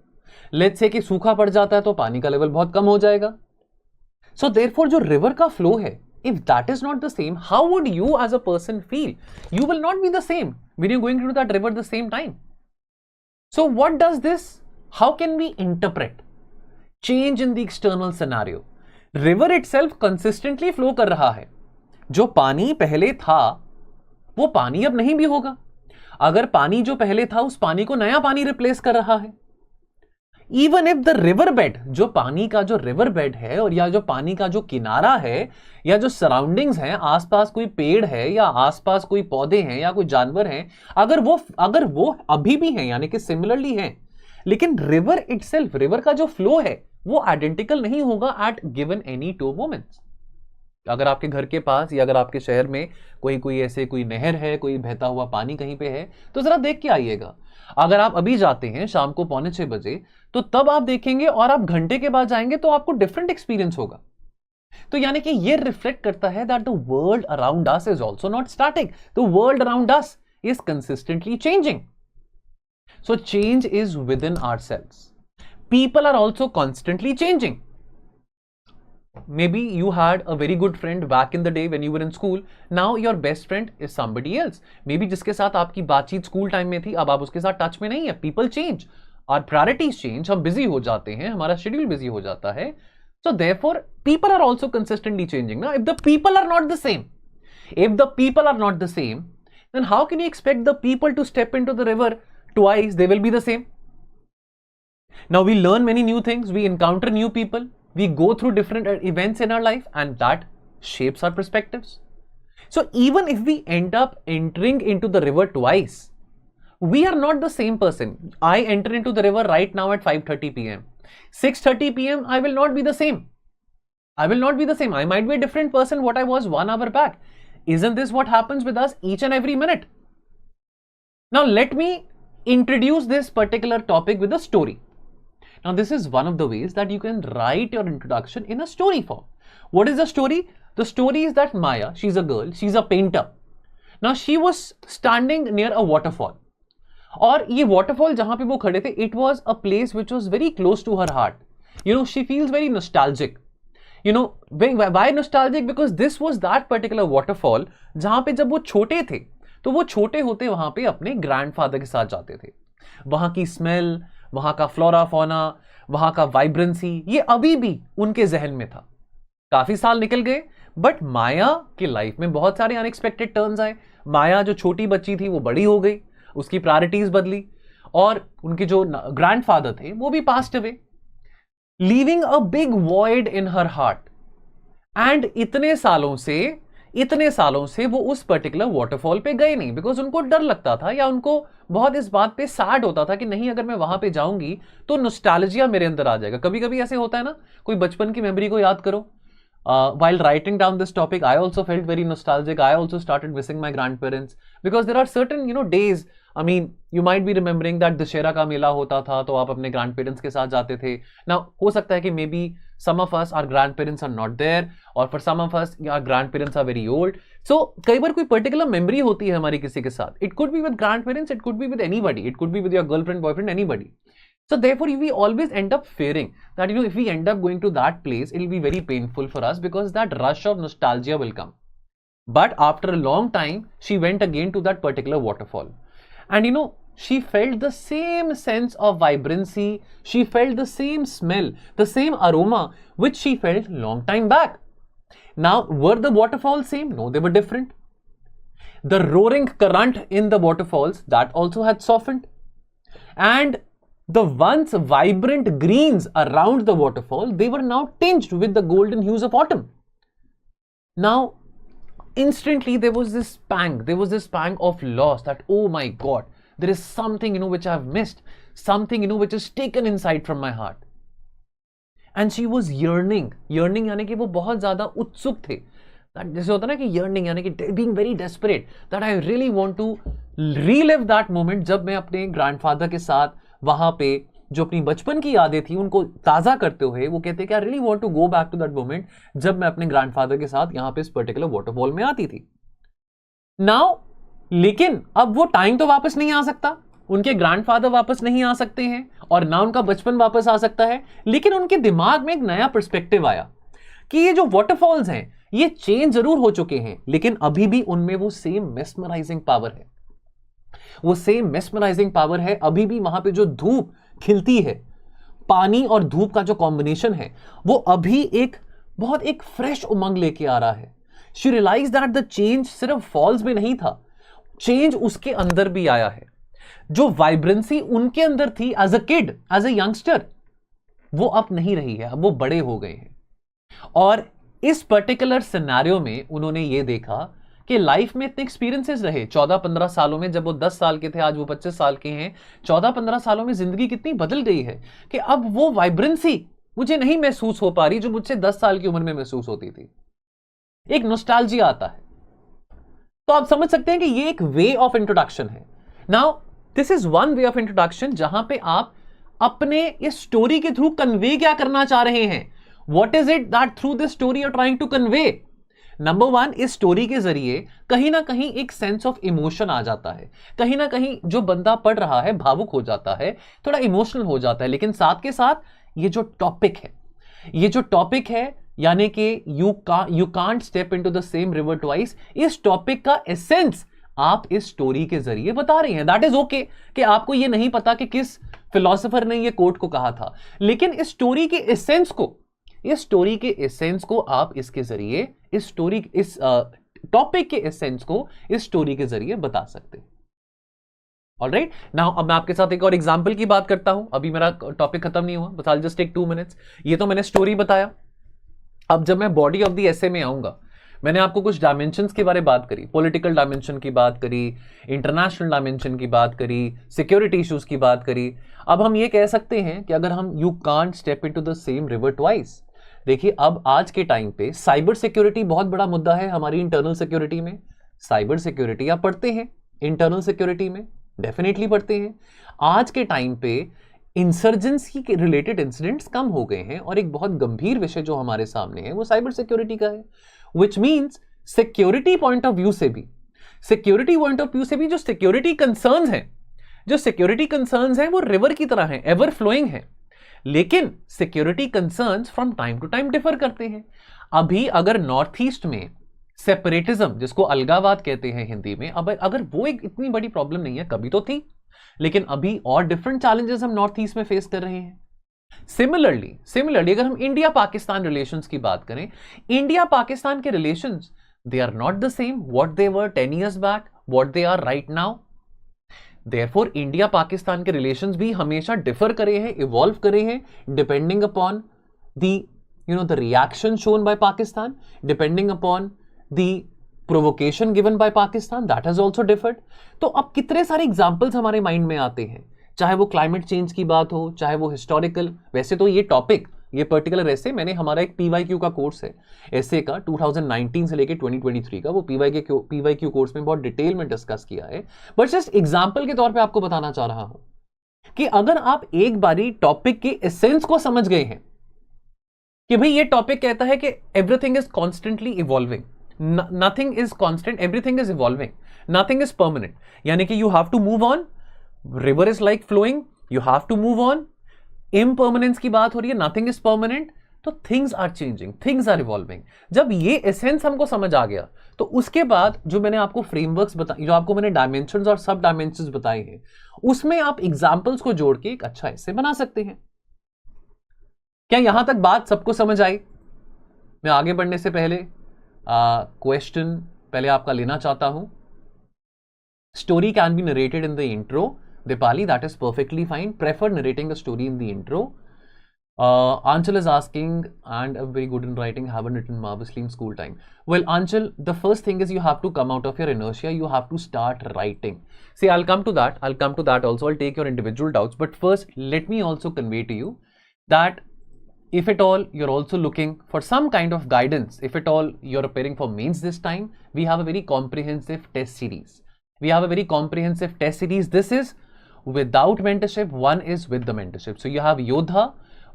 लेट्स से कि सूखा पड़ जाता है तो पानी का लेवल बहुत कम हो जाएगा. सो देयरफॉर जो रिवर का फ्लो है, if that is not the same, how would you as a person feel? You will not be the same when you're going through that river at the same time. So what does this, how can we interpret change in the external scenario? River itself consistently flow कर रहा है. जो पानी पहले था वो पानी अब नहीं भी होगा. अगर पानी जो पहले था उस पानी को नया पानी रिप्लेस कर रहा है. Even if the river bed, जो पानी का जो रिवर बेड है और या जो पानी का जो किनारा है या जो सराउंडिंग्स हैं, आसपास कोई पेड़ है या आसपास कोई पौधे हैं या कोई जानवर हैं, अगर वो अभी भी हैं यानी कि सिमिलरली हैं, लेकिन रिवर इटसेल्फ, रिवर का जो फ्लो है वो आइडेंटिकल नहीं होगा at given any two moments. अगर आपके घर के पास या अगर आपके शहर में कोई ऐसे कोई नहर है, कोई बहता हुआ पानी कहीं पे है, तो जरा देख के आइएगा. अगर आप अभी जाते हैं शाम को 5:45 बजे, तो तब आप देखेंगे और आप घंटे के बाद जाएंगे तो आपको डिफरेंट एक्सपीरियंस होगा. तो यानी कि ये रिफ्लेक्ट करता है that the world around us is also not static. The world around us is consistently changing. So change is with in ourselves. People are also constantly changing. Maybe you had a very good friend back in the day when you were in school. Now your best friend is somebody else. Maybe जिसके साथ आपकी बातचीत school time में थी, अब आप उसके साथ टच में नहीं है. People change. Our priorities change. हम बिजी हो जाते हैं, हमारा शेड्यूल बिजी हो जाता है. So therefore, people are also consistently changing. Now, if the people are not the same, then how can you expect the people to step into the river twice? They will be the same. Now we learn many new things, we encounter new people, we go through different events in our life, and that shapes our perspectives. So even if we end up entering into the river twice, we are not the same person. I enter into the river right now at 5:30 p.m. 6:30 p.m. I will not be the same. I might be a different person what I was 1 hour back. Isn't this what happens with us each and every minute? Now let me introduce this particular topic with a story. Now, this is one of the ways that you can write your introduction in a story form. What is the story? The story is that Maya, she's a girl, she's a painter. Now, she was standing near a waterfall. और ये waterfall जहाँ पे वो खड़े थे, it was a place which was very close to her heart. You know, she feels very nostalgic. You know, why nostalgic? Because this was that particular waterfall जहाँ पे जब वो छोटे थे, तो वो छोटे होते वहाँ पे अपने ग्रैंडफादर के साथ जाते थे. वहाँ की स्मेल, वहां का फ्लोरा फोना, वहां का वाइब्रेंसी, ये अभी भी उनके जहन में था. काफी साल निकल गए, बट माया की लाइफ में बहुत सारे अनएक्सपेक्टेड टर्न्स आए. माया जो छोटी बच्ची थी वो बड़ी हो गई, उसकी प्रायोरिटीज बदली और उनके जो ग्रैंडफादर थे वो भी passed away, leaving a big void in her heart. And इतने सालों से वो उस पर्टिकुलर वाटरफॉल पे गए नहीं, बिकॉज उनको डर लगता था या उनको बहुत इस बात पे सैड होता था कि नहीं, अगर मैं वहां पे जाऊंगी तो नॉस्टैल्जिया मेरे अंदर आ जाएगा. कभी कभी ऐसे होता है ना, कोई बचपन की मेमोरी को याद करो. while writing down this topic, I also felt very nostalgic. I also started missing my grandparents because there are certain, days. I mean, you might be remembering that Dussehra का मेला होता था तो आप अपने grandparents के साथ जाते थे. Now, हो सकता है कि maybe some of us, our grandparents are not there, or for some of us, our grandparents are very old. So, कई बार कोई particular memory होती है हमारी किसी के साथ. It could be with grandparents, it could be with anybody. It could be with your girlfriend, boyfriend, anybody. So therefore, we always end up fearing that, if we end up going to that place, it will be very painful for us because that rush of nostalgia will come. But after a long time, she went again to that particular waterfall. And she felt the same sense of vibrancy, she felt the same smell, the same aroma which she felt long time back. Now, were the waterfalls same? No, they were different. The roaring current in the waterfalls, that also had softened. And the once vibrant greens around the waterfall, they were now tinged with the golden hues of autumn. Now, instantly there was this pang of loss, that oh my God, there is something which I have missed, something which is taken inside from my heart. And she was yearning यानी कि वो बहुत ज्यादा उत्सुक थे, जैसे होता है ना कि yearning यानी कि being very desperate, that I really want to relive that moment, जब मैं अपने ग्रैंडफादर के साथ वहां पे जो अपनी बचपन की यादें थी उनको ताजा करते हुए वो कहते कि I really want to go back to that moment जब मैं अपने ग्रैंडफादर के साथ यहां पे इस पर्टिकुलर वाटरफॉल में आती थी. नाउ लेकिन अब वो टाइम तो वापस नहीं आ सकता, उनके ग्रैंडफादर वापस नहीं आ सकते हैं और ना उनका बचपन वापस आ सकता है, लेकिन उनके दिमाग में एक नया पर्सपेक्टिव आया कि ये जो वाटरफॉल्स हैं ये चेंज जरूर हो चुके हैं, लेकिन अभी भी उनमें वो सेम मेस्मराइजिंग पावर है, वो सेम मेस्मराइजिंग पावर है. अभी भी वहां पे जो धूप खिलती है, पानी और धूप का जो कॉम्बिनेशन है, वो अभी बहुत एक फ्रेश उमंग लेके आ रहा है. She realize that the change सिर्फ फॉल्स में नहीं था, चेंज उसके अंदर भी आया है. जो वाइब्रेंसी उनके अंदर थी as a kid, as a youngster, वो अब नहीं रही है, अब वो बड़े हो गए हैं. और इस पर्टिकुलर सिनेरियो में उन्होंने ये देखा कि लाइफ में इतने एक्सपीरियंसेस रहे 14-15 सालों में, जब वो 10 साल के थे आज वो 25 साल के हैं, 14-15 सालों में जिंदगी कितनी बदल गई है कि अब वो वाइब्रेंसी मुझे नहीं महसूस हो पा रही जो मुझसे 10 साल की उम्र में महसूस होती थी. एक नॉस्टैल्जिया आता है. तो आप समझ सकते हैं कि ये एक वे ऑफ इंट्रोडक्शन है. Now this is one way of introduction जहां पे आप अपने इस स्टोरी के थ्रू कन्वे क्या करना चाह रहे हैं. What is it that through this story you are trying to convey. Number one, इस स्टोरी के जरिए कहीं ना कहीं एक सेंस ऑफ इमोशन आ जाता है, कहीं ना कहीं जो बंदा पढ़ रहा है भावुक हो जाता है, थोड़ा इमोशनल हो जाता है. लेकिन साथ के साथ ये जो टॉपिक है यानी कि you can't step into the same river twice, इस टॉपिक का एसेंस आप इस स्टोरी के जरिए बता रही हैं. दैट इज ओके कि आपको ये नहीं पता कि किस फिलोसोफर ने ये कोट को कहा था, लेकिन इस स्टोरी के एसेंस को आप इसके जरिए इस टॉपिक के एसेंस को इस स्टोरी के जरिए बता सकते हैं. ऑलराइट, नाउ अब मैं आपके साथ एक और एग्जांपल की बात करता हूं. अभी मेरा टॉपिक खत्म नहीं हुआ, बस आई जस्ट टेक 2 मिनट्स. ये तो मैंने स्टोरी बताया. अब जब मैं बॉडी ऑफ द एसे में आऊंगा, मैंने आपको कुछ डायमेंशंस के बारे में बात करी, पॉलिटिकल डायमेंशन की बात करी, इंटरनेशनल डायमेंशन की बात करी, सिक्योरिटी इश्यूज की बात करी. अब हम ये कह सकते हैं कि अगर हम you can't step into the same river twice, देखिए अब आज के टाइम पे साइबर सिक्योरिटी बहुत बड़ा मुद्दा है हमारी इंटरनल सिक्योरिटी में. साइबर सिक्योरिटी आप पढ़ते हैं इंटरनल सिक्योरिटी में, डेफिनेटली पढ़ते हैं. आज के टाइम पे इंसर्जेंसी के रिलेटेड इंसिडेंट्स कम हो गए हैं और एक बहुत गंभीर विषय जो हमारे सामने है वो साइबर सिक्योरिटी का है. Which means security point of view से भी जो सिक्योरिटी कंसर्न्स हैं वो रिवर की तरह हैं, एवर फ्लोइंग है. लेकिन security concerns from time to time differ करते हैं. अभी अगर नॉर्थ ईस्ट में सेपरेटिज्म, जिसको अलगावाद कहते हैं हिंदी में, अब अगर वो एक इतनी बड़ी प्रॉब्लम नहीं है, कभी तो थी, लेकिन अभी और डिफरेंट चैलेंजेस हम नॉर्थ ईस्ट में फेस कर रहे हैं. सिमिलरली अगर हम इंडिया पाकिस्तान रिलेशंस की बात करें, इंडिया पाकिस्तान के relations they are not the same what they were 10 years back, what they are right now. Therefore India Pakistan के रिलेशंस भी हमेशा डिफर करे हैं, इवॉल्व करे हैं, depending upon the reaction shown by Pakistan, depending upon the provocation given by Pakistan, that has also deferred. तो अब कितने सारे एग्जाम्पल्स हमारे माइंड में आते हैं, चाहे वो क्लाइमेट चेंज की बात हो, चाहे वो हिस्टोरिकल. वैसे तो ये पर्टिकुलर ऐसे मैंने, हमारा एक PYQ का कोर्स है ऐसे का 2019 से लेके 2023 का, वो PYQ कोर्स में बहुत डिटेल में डिस्कस किया है. बट जस्ट एग्जाम्पल के तौर पे आपको बताना चाह रहा हूं कि अगर आप एक बारी टॉपिक के एसेंस को समझ गए हैं कि भाई ये टॉपिक कहता है कि everything is constantly evolving, nothing is constant, everything is evolving, nothing is permanent, यानी कि you have to move on, river is like flowing, you have to move on. Impermanence की बात हो रही है, नथिंग इज परमानेंट, तो things are changing, things are evolving. जब ये एसेंस हमको समझ आ गया तो उसके बाद जो मैंने आपको फ्रेमवर्क्स बताए, जो आपको मैंने डायमेंशंस और सब डायमेंशंस बताए हैं, उसमें आप एग्जांपल्स को जोड़ के एक अच्छा एसे बना सकते हैं। क्या यहां तक बात सबको समझ आई? मैं आगे बढ़ने से पहले क्वेश्चन पहले आपका लेना चाहता हूं। Story can be narrated in the intro, Dipali, that is perfectly fine. Prefer narrating a story in the intro. Anchal is asking, and I'm very good in writing, haven't written marvelously in school time. Well, Anchal, the first thing is you have to come out of your inertia. You have to start writing. See, I'll come to that. I'll come to that also. I'll take your individual doubts. But first, let me also convey to you that if at all you're also looking for some kind of guidance, if at all you're preparing for mains this time, we have a very comprehensive test series. We have a very comprehensive test series. This is without mentorship, one is with the mentorship. So you have Yodha,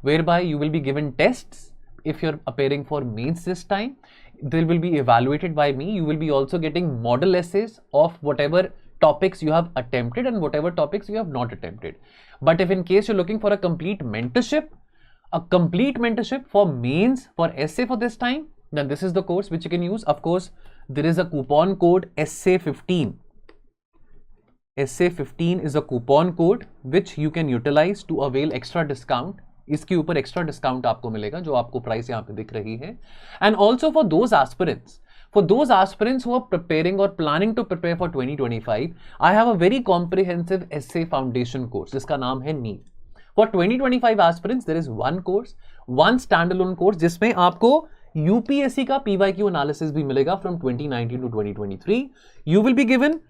whereby you will be given tests. If you're appearing for mains this time, they will be evaluated by me. You will be also getting model essays of whatever topics you have attempted and whatever topics you have not attempted. But if in case you're looking for a complete mentorship for mains, for essay for this time, then this is the course which you can use. Of course, there is a coupon code essay15. SA15 is a coupon code which you can utilize to avail extra discount. इसके ऊपर extra discount आपको मिलेगा जो आपको price यहाँ पे दिख रही है. And also for those aspirants who are preparing or planning to prepare for 2025, I have a very comprehensive essay foundation course जिसका नाम है NEET. For 2025 aspirants, there is one course, one standalone course जिसमें आपको UPSC का PYQ analysis भी मिलेगा from 2019 to 2023. You will be given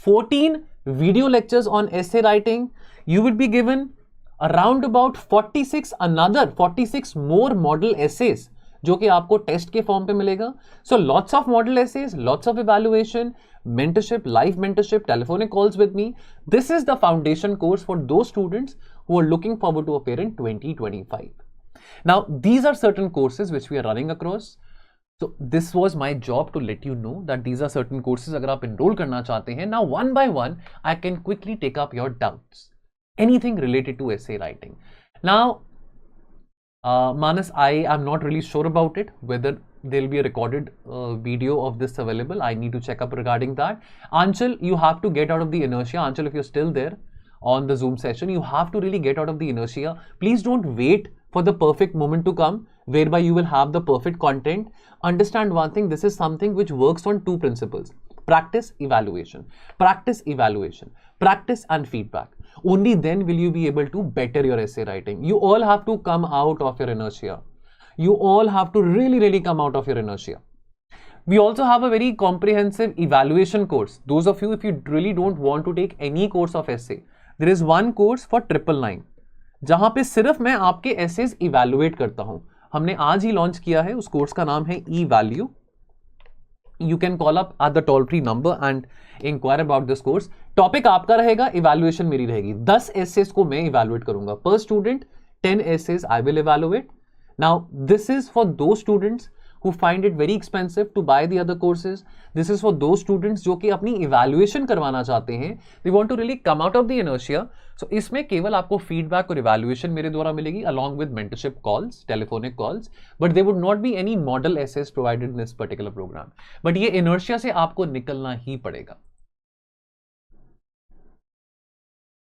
14 video lectures on essay writing. You will be given around about 46 more model essays जो कि आपको test के form पे मिलेगा. So lots of model essays, lots of evaluation, mentorship, live mentorship, telephonic calls with me. This is the foundation course for those students who are looking forward to appear in 2025. Now these are certain courses which we are running across. So this was my job to let you know that these are certain courses अगर आप enroll करना चाहते हैं. Now one by one I can quickly take up your doubts. Anything related to essay writing. Now Manas, I am not really sure about it whether there will be a recorded video of this available. I need to check up regarding that. Anchal, you have to get out of the inertia. Anchal, if you're still there on the Zoom session, you have to really get out of the inertia. Please don't wait for the perfect moment to come whereby you will have the perfect content. Understand one thing, this is something which works on two principles: practice, evaluation, practice, evaluation, practice and feedback. Only then will you be able to better your essay writing. You all have to come out of your inertia. You all have to really come out of your inertia. We also have a very comprehensive evaluation course. Those of you, if you really don't want to take any course of essay, there is one course for 999 जहां पे सिर्फ मैं आपके essays evaluate करता हूं. हमने आज ही launch किया है. उस कोर्स का नाम है eValue. You can call up at the toll free number and inquire about this course. Topic आपका रहेगा, evaluation मेरी रहेगी. 10 essays को मैं evaluate करूंगा. Per student 10 essays I will evaluate. Now this is for those students who find it very expensive to buy the other courses. This is for those students जो कि अपनी evaluation करवाना चाहते हैं. They want to really come out of the inertia. So इसमें केवल आपको feedback और evaluation मेरे द्वारा मिलेगी along with mentorship calls, telephonic calls. But there would not be any model essays provided in this particular program. But ये inertia से आपको निकलना ही पड़ेगा.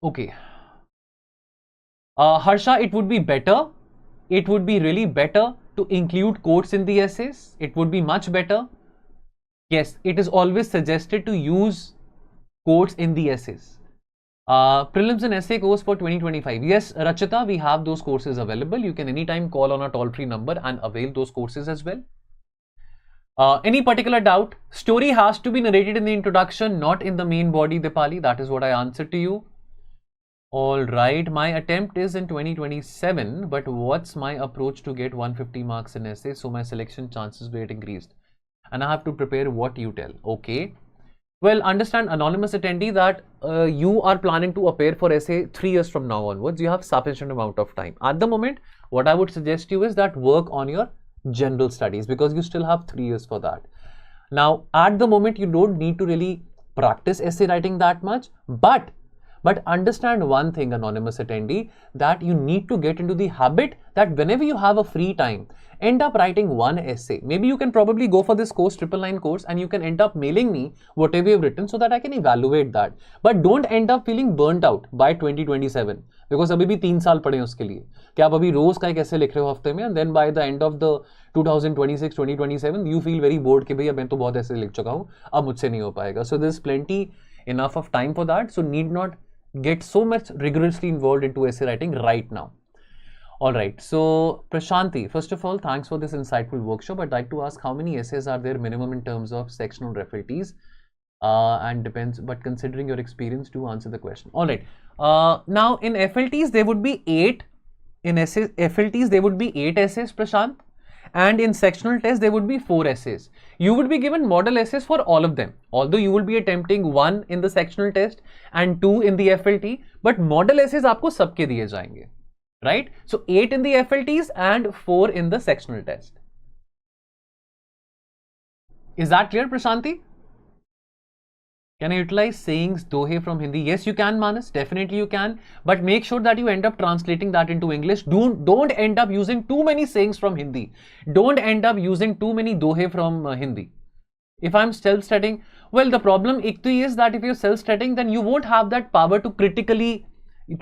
Okay. Harsha, it would be better. It would be really better to include quotes in the essays. It would be much better. Yes, it is always suggested to use quotes in the essays. Prelims and essay course for 2025. Yes, Rachita, we have those courses available. You can anytime call on a toll-free number and avail those courses as well. Any particular doubt? Story has to be narrated in the introduction, not in the main body, Dipali. That is what I answered to you. All right, my attempt is in 2027, but what's my approach to get 150 marks in essay so my selection chances get increased? And I have to prepare what you tell. Okay. Well, understand, anonymous attendee, that you are planning to appear for essay 3 years from now onwards. You have sufficient amount of time. At the moment, what I would suggest you is that work on your general studies because you still have 3 years for that. Now, at the moment, you don't need to really practice essay writing that much, but But understand one thing, anonymous attendee, that you need to get into the habit that whenever you have a free time, end up writing one essay. Maybe you can probably go for this course, 999 course, and you can end up mailing me whatever you've written so that I can evaluate that. But don't end up feeling burnt out by 2027, because अभी भी 3 साल पड़े हैं उसके लिए कि आप अभी रोज का एक ऐसे लिख रहे हो हफ्ते में, and then by the end of the 2026 2027 you feel very bored कि भैया मैं तो बहुत ऐसे लिख चुका हूँ, अब मुझसे नहीं हो पाएगा. So there's plenty enough of time for that, so need not get so much rigorously involved into essay writing right now. All right, so Prashanti, first of all, thanks for this insightful workshop. I'd like to ask, how many essays are there minimum in terms of sectional FLTs? And depends, but considering your experience, do answer the question. All right, now in FLTs there would be 8. In essays, FLTs there would be 8 essays, Prashant, and in sectional test there would be 4 essays. You would be given model essays for all of them, although you will be attempting 1 in the sectional test and 2 in the FLT, but model essays आपको सबके दिए जाएंगे, right? So 8 in the FLTs and 4 in the sectional test. Is that clear, Prashanti? Can I utilize sayings dohe from Hindi? Yes, you can, Manas. Definitely you can. But make sure that you end up translating that into English. Don't end up using too many sayings from Hindi. Don't end up using too many dohe from Hindi. If I'm self-studying, well, the problem is that if you're self-studying, then you won't have that power to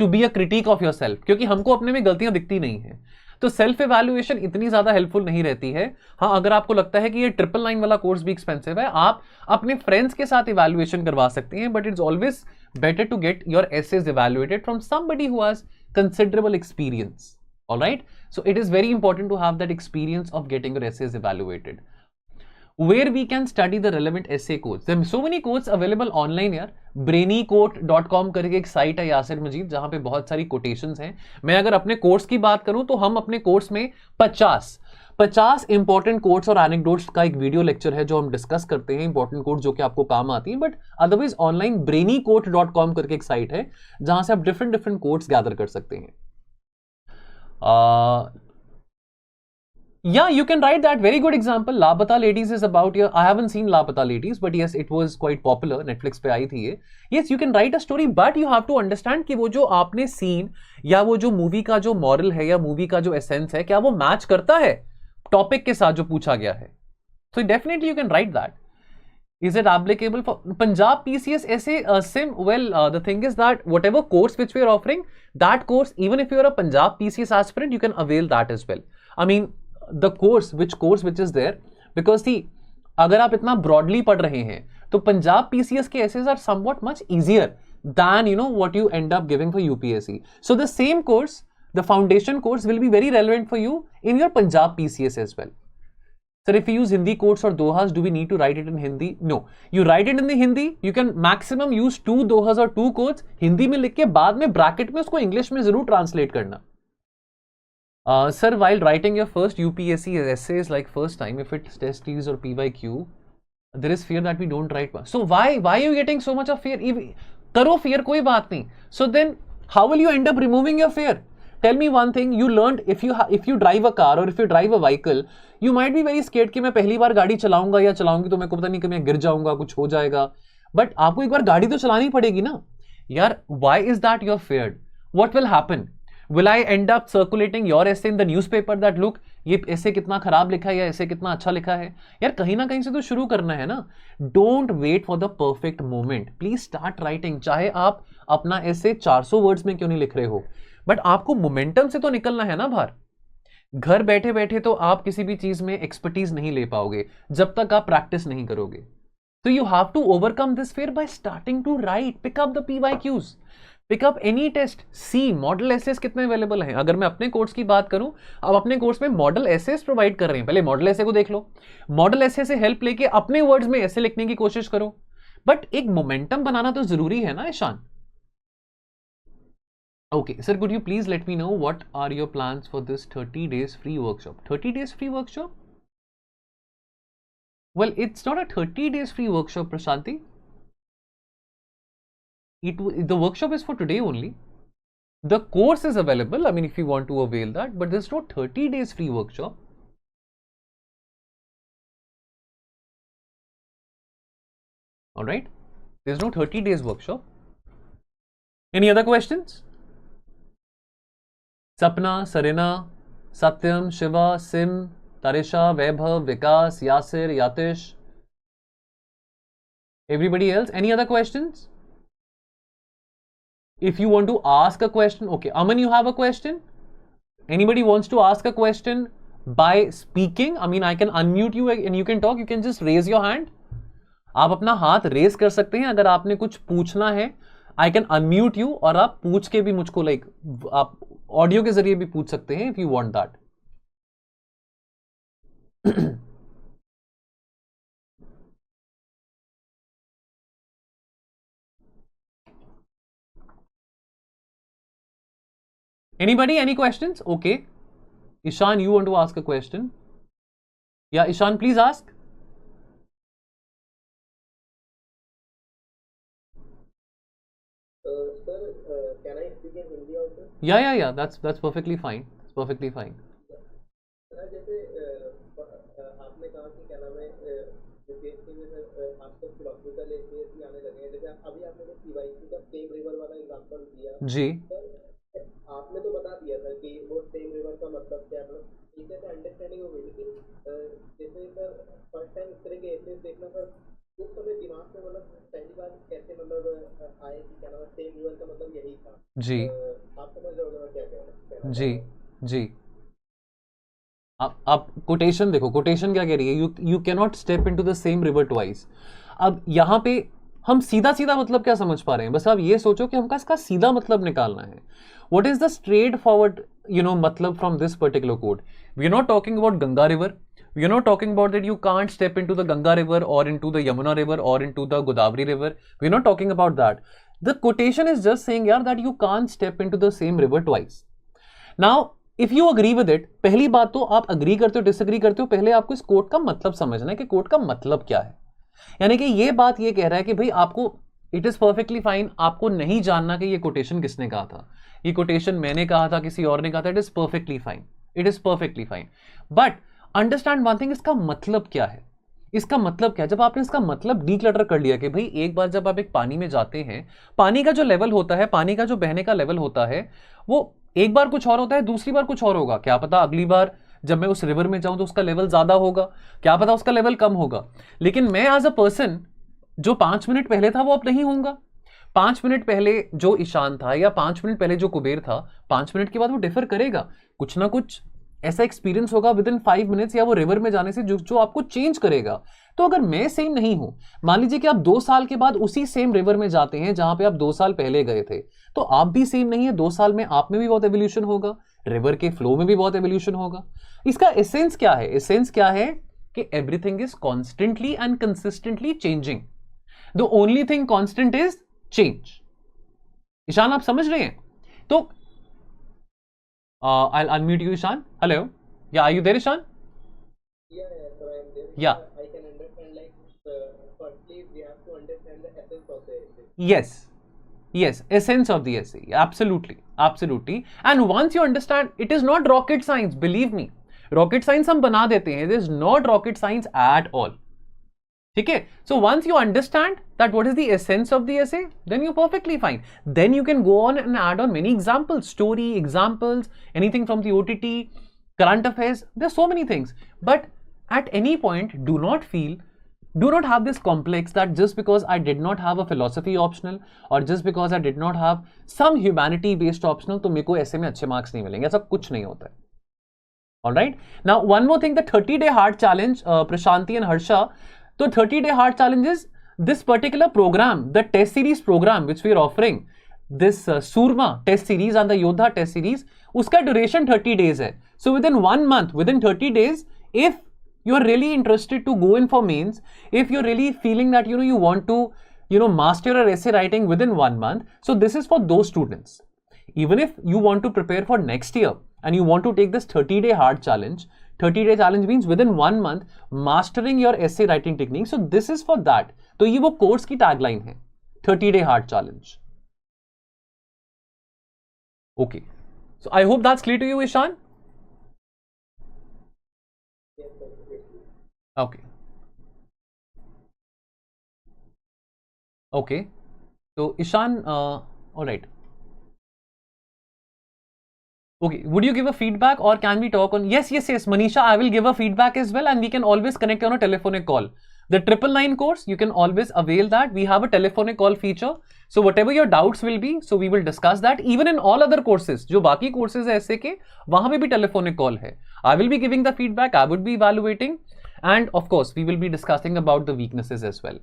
be a critique of yourself. क्योंकि हमको अपने में गलतियां दिखती नहीं है. तो self evaluation इतनी ज्यादा हेल्पफुल नहीं रहती है. हाँ, अगर आपको लगता है कि ये 999 वाला कोर्स भी एक्सपेंसिव है, आप अपने फ्रेंड्स के साथ इवैल्यूएशन करवा सकते हैं, but it's always better to get your essays evaluated from somebody who has considerable experience. Alright, so it is very important to have that experience of getting your essays evaluated. Where we can study the relevant essay codes. There are so many codes available online यार. brainyquote.com करके एक site है यासिर मजीद, जहां पे बहुत सारी quotations हैं. मैं अगर अपने कोर्स की बात करूं तो हम अपने कोर्स में 50 इंपॉर्टेंट कोट्स और एनेक्डोट्स का एक वीडियो लेक्चर है जो हम डिस्कस करते हैं, इंपॉर्टेंट कोट्स जो कि आपको काम आती हैं. बट अदरवाइज ऑनलाइन brainyquote.com करके एक साइट है जहां से आप डिफरेंट कोट्स गैदर कर सकते हैं. Yeah, you can write that. Very good example. Lapata Ladies is about your. I haven't seen Lapata Ladies, but yes, it was quite popular. Netflix पे आई थी ये. Yes, you can write a story, but you have to understand कि वो जो आपने scene या वो जो मूवी का जो मॉरल है या मूवी का जो एसेंस है, क्या वो मैच करता है टॉपिक के साथ जो पूछा गया है. So definitely you can write that. Is it applicable for Punjab PCS essay? Sim? Well, the thing is that whatever course which we are offering, that course, even if you are a Punjab PCS aspirant, you can avail that as well. I mean, the course which is there, because see, अगर आप इतना broadly पढ़ रहे हैं तो Punjab PCS के essays are somewhat much easier than what you end up giving for UPSC. So the same course, the foundation course, will be very relevant for you in your Punjab PCS as well. Sir, if you use Hindi quotes or dohas, do we need to write it in Hindi? No. You write it in the Hindi. You can maximum use 2 dohas or 2 quotes Hindi में लिख के बाद में bracket में उसको English में जरूर translate करना. Sir, while writing your first UPSC essays like first time, if it's test series or PYQ, there is fear that we don't write one. So why are you getting so much of fear? करो fear, कोई बात नहीं. So then how will you end up removing your fear? Tell me one thing. You learned if you drive a car or if you drive a vehicle, you might be very scared कि मैं पहली बार गाड़ी चलाऊंगा या चलाऊंगी तो मेरे को पता नहीं कि मैं गिर जाऊंगा, कुछ हो जाएगा. But आपको एक बार गाड़ी तो चलानी पड़ेगी ना यार. Why is that you're feared? What will happen? Will I end up circulating your essay in the newspaper that look ये essay कितना खराब लिखा है या essay कितना अच्छा लिखा है? यार कहीं ना कहीं से तो शुरू करना है ना. Don't wait for the perfect moment. Please start writing. चाहे आप अपना essay 400 words में क्यों नहीं लिख रहे हो, बट आपको मोमेंटम से तो निकलना है ना बाहर. घर बैठे बैठे तो आप किसी भी चीज में एक्सपर्टीज नहीं ले पाओगे जब तक आप प्रैक्टिस नहीं करोगे. So you have to overcome this fear by starting to write. Pick up the PYQs. Pick up any test. See model essays कितने अवेलेबल हैं. अगर मैं अपने कोर्स की बात करूं, अब अपने कोर्स में मॉडल एसेस प्रोवाइड कर रहे हैं. पहले मॉडल एसे को देख लो. मॉडल एसे से हेल्प लेके अपने वर्ड्स में ऐसे लिखने की कोशिश करो. बट एक मोमेंटम बनाना तो जरूरी है ना Ishaan. Okay sir, could you please let me know what are your plans for this 30 days free workshop. 30 days free workshop? Well, it's not a 30 days free workshop, Prashanti. The workshop is for today only. The course is available, I mean, if you want to avail that, but there's no 30 days free workshop. All right, there's no 30 days workshop. Any other questions? Sapna, Sarina, Satyam, Shiva, Sim, Tarisha, Vaibhav, Vikas, Yasir, Yatish. Everybody else? Any other questions? If you want to ask a question, okay. Aman, you have a question? Anybody wants to ask a question by speaking? I mean, I can unmute you and you can talk. You can just raise your hand. आप अपना हाथ raise कर सकते हैं अगर आपने कुछ पूछना है. आई कैन अनम्यूट यू और आप पूछ के भी मुझको आप ऑडियो के जरिए भी पूछ सकते हैं if you want that. Anybody, any questions? Okay. Ishan, you want to ask a question? Yeah, Ishan, please ask. Sir, can I speak in Hindi also? Yeah. That's perfectly fine. It's perfectly fine. Sir जैसे आपने कहा कि क्या नाम है UPSC में sir आपको philosophical एसीएससी आने लगे हैं. जैसे अभी आपने जो सीवाईसी का सेम रिवर वाला एग्जांपल दिया जी. सर आपने तो बता दिया सर कि वो सेम रिवर का मतलब क्या है. इसे से अंडरस्टैंडिंग हो गई, लेकिन जैसे सर फर्स्ट टाइम इस तरह के एसेस देखना सर उस समय दिमाग में मतलब पहली बार कैसे मतलब आए कि क्या नाम है सेम रिवर का मतलब यही था. जी. आप समझ रहे हो क्या कहना. जी. जी. आप कोटेशन देखो, कोटेशन क्या कह रही है? You can not step into the same river twice. अब यहां पे हम सीधा सीधा मतलब क्या समझ पा रहे हैं? बस आप ये सोचो कि हमका इसका सीधा मतलब निकालना है. What is the straight forward मतलब from this particular code? We are not talking about Ganga river. We are not talking about that you can't step into the Ganga river or into the Yamuna river or into the Godavari river. We are not talking about that. The quotation is just saying yaar that you can't step into the same river twice. Now, if you agree with it, पहली बात तो आप agree करते हो disagree करते हो, पहले आपको इस कोट का मतलब समझना है कि कोट का मतलब क्या है. यानी कि ये बात ये कह रहा है कि भाई आपको इट इज परफेक्टली फाइन, आपको नहीं जानना कि ये कोटेशन किसने कहा था, ये कोटेशन मैंने कहा था, किसी और ने कहा था. It is perfectly fine. It is perfectly fine. But understand one thing, इसका मतलब क्या है? इसका मतलब क्या है? जब आपने इसका मतलब डीक्लटर कर लिया कि भाई एक बार जब आप एक पानी में जाते हैं, पानी का जो लेवल होता है, पानी का जो बहने का लेवल होता है, वो एक बार कुछ और होता है, दूसरी बार कुछ और होगा. क्या पता अगली बार जब मैं उस रिवर में जाऊं तो उसका लेवल ज्यादा होगा, क्या पता उसका लेवल कम होगा. लेकिन मैं एज अ पर्सन जो 5 मिनट पहले था वो अब नहीं होऊंगा. 5 मिनट पहले जो ईशान था या 5 मिनट पहले जो कुबेर था, 5 मिनट के बाद वो डिफर करेगा. कुछ ना कुछ ऐसा एक्सपीरियंस होगा विद इन 5 मिनट्स या वो रिवर में जाने से जो आपको चेंज करेगा. तो अगर मैं सेम नहीं हूं, मान लीजिए कि आप 2 साल के बाद उसी सेम रिवर में जाते हैं जहां पे आप 2 साल पहले गए थे, तो आप भी सेम नहीं है. 2 साल में आप में भी बहुत एवोल्यूशन होगा, रिवर के फ्लो में भी बहुत एवोल्यूशन होगा. इसका एसेंस क्या है? एसेंस क्या है कि everything is constantly and consistently changing. The only thing constant is change. Ishaan आप समझ रहे हैं? तो I'll unmute you, Ishan. Hello. Yeah, are you there, Ishan? Yeah, so I am there. Yeah. I can understand, firstly, we have to understand the essence of the essay. Yes, essence of the essay. Absolutely. And once you understand, it is not rocket science, believe me. Rocket science हम बना देते हैं. It is not rocket science at all. ठीक है? So once you understand that what is the essence of the essay, then you're perfectly fine. Then you can go on and add on many examples, story examples, anything from the OTT, current affairs. There's so many things. But at any point, do not have this complex that just because I did not have a philosophy optional or just because I did not have some humanity based optional, तो मेरे को ऐसे में अच्छे marks नहीं मिलेंगे. ऐसा कुछ नहीं होता है. Alright? Now, one more thing, the 30-day hard challenge, Prashanti and Harsha. So 30-day hard challenge is this particular program, the test series program which we are offering, this Surma test series and the Yodha test series, uska duration 30 days hai. So within 1 month, within 30 days, if you are really interested to go in for mains, if you're really feeling that you want to master your essay writing within 1 month, so this is for those students. Even if you want to prepare for next year and you want to take this 30-day hard challenge, 30-day challenge means within 1 month mastering your essay writing technique. So this is for that. तो ये वो course की tagline है, 30-day hard challenge. Okay. So I hope that's clear to you, Ishan. Okay. Okay. So Ishan, all right. Okay, would you give a feedback or can we talk on? Yes, yes, yes, Manisha, I will give a feedback as well, and we can always connect on a telephonic call. The 999 course, you can always avail that. We have a telephonic call feature. So whatever your doubts will be, so we will discuss that. Even in all other courses, जो बाकी courses है ऐसे के, वहाँ पे भी telephonic call है. I will be giving the feedback, I would be evaluating, and of course, we will be discussing about the weaknesses as well.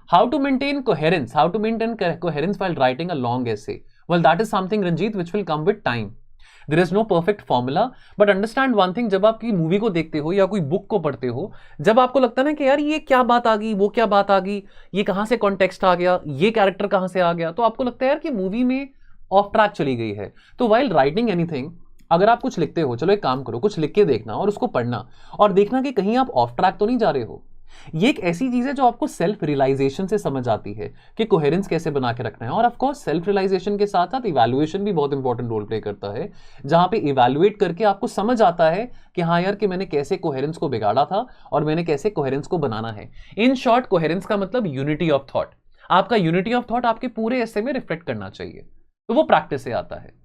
How to maintain coherence? How to maintain coherence while writing a long essay? Well, that is something, Ranjit, which will come with time. There is no perfect formula, but understand one thing, जब आप movie को देखते हो या कोई book को पढ़ते हो, जब आपको लगता है ना कि यार ये क्या बात आ गई, वो क्या बात आ गई, ये कहां से कॉन्टेक्स्ट आ गया, ये कैरेक्टर कहां से आ गया, तो आपको लगता है यार कि मूवी में ऑफ ट्रैक चली गई है. तो वाइल राइटिंग एनीथिंग, अगर आप कुछ लिखते हो, चलो एक काम करो, कुछ लिख के देखना और उसको पढ़ना और देखना कि कहीं आप ऑफ ट्रैक तो नहीं जा रहे हो. ये एक ऐसी चीज है जो आपको सेल्फ रियलाइजेशन से समझ आती है कि कोहेरेंस कैसे बना के रखना है. और ऑफ कोर्स सेल्फ रियलाइजेशन के साथ साथ इवैल्यूएशन भी बहुत इंपॉर्टेंट रोल प्ले करता है, जहां पे इवैल्यूएट करके आपको समझ आता है कि हाँ यार कि मैंने कैसे कोहेरेंस को बिगाड़ा था और मैंने कैसे कोहेरेंस को बनाना है. इन शॉर्ट, कोहेरेंस का मतलब यूनिटी ऑफ थॉट. आपका यूनिटी ऑफ थॉट आपके पूरे एसे में रिफ्लेक्ट करना चाहिए, तो वो प्रैक्टिस से आता है.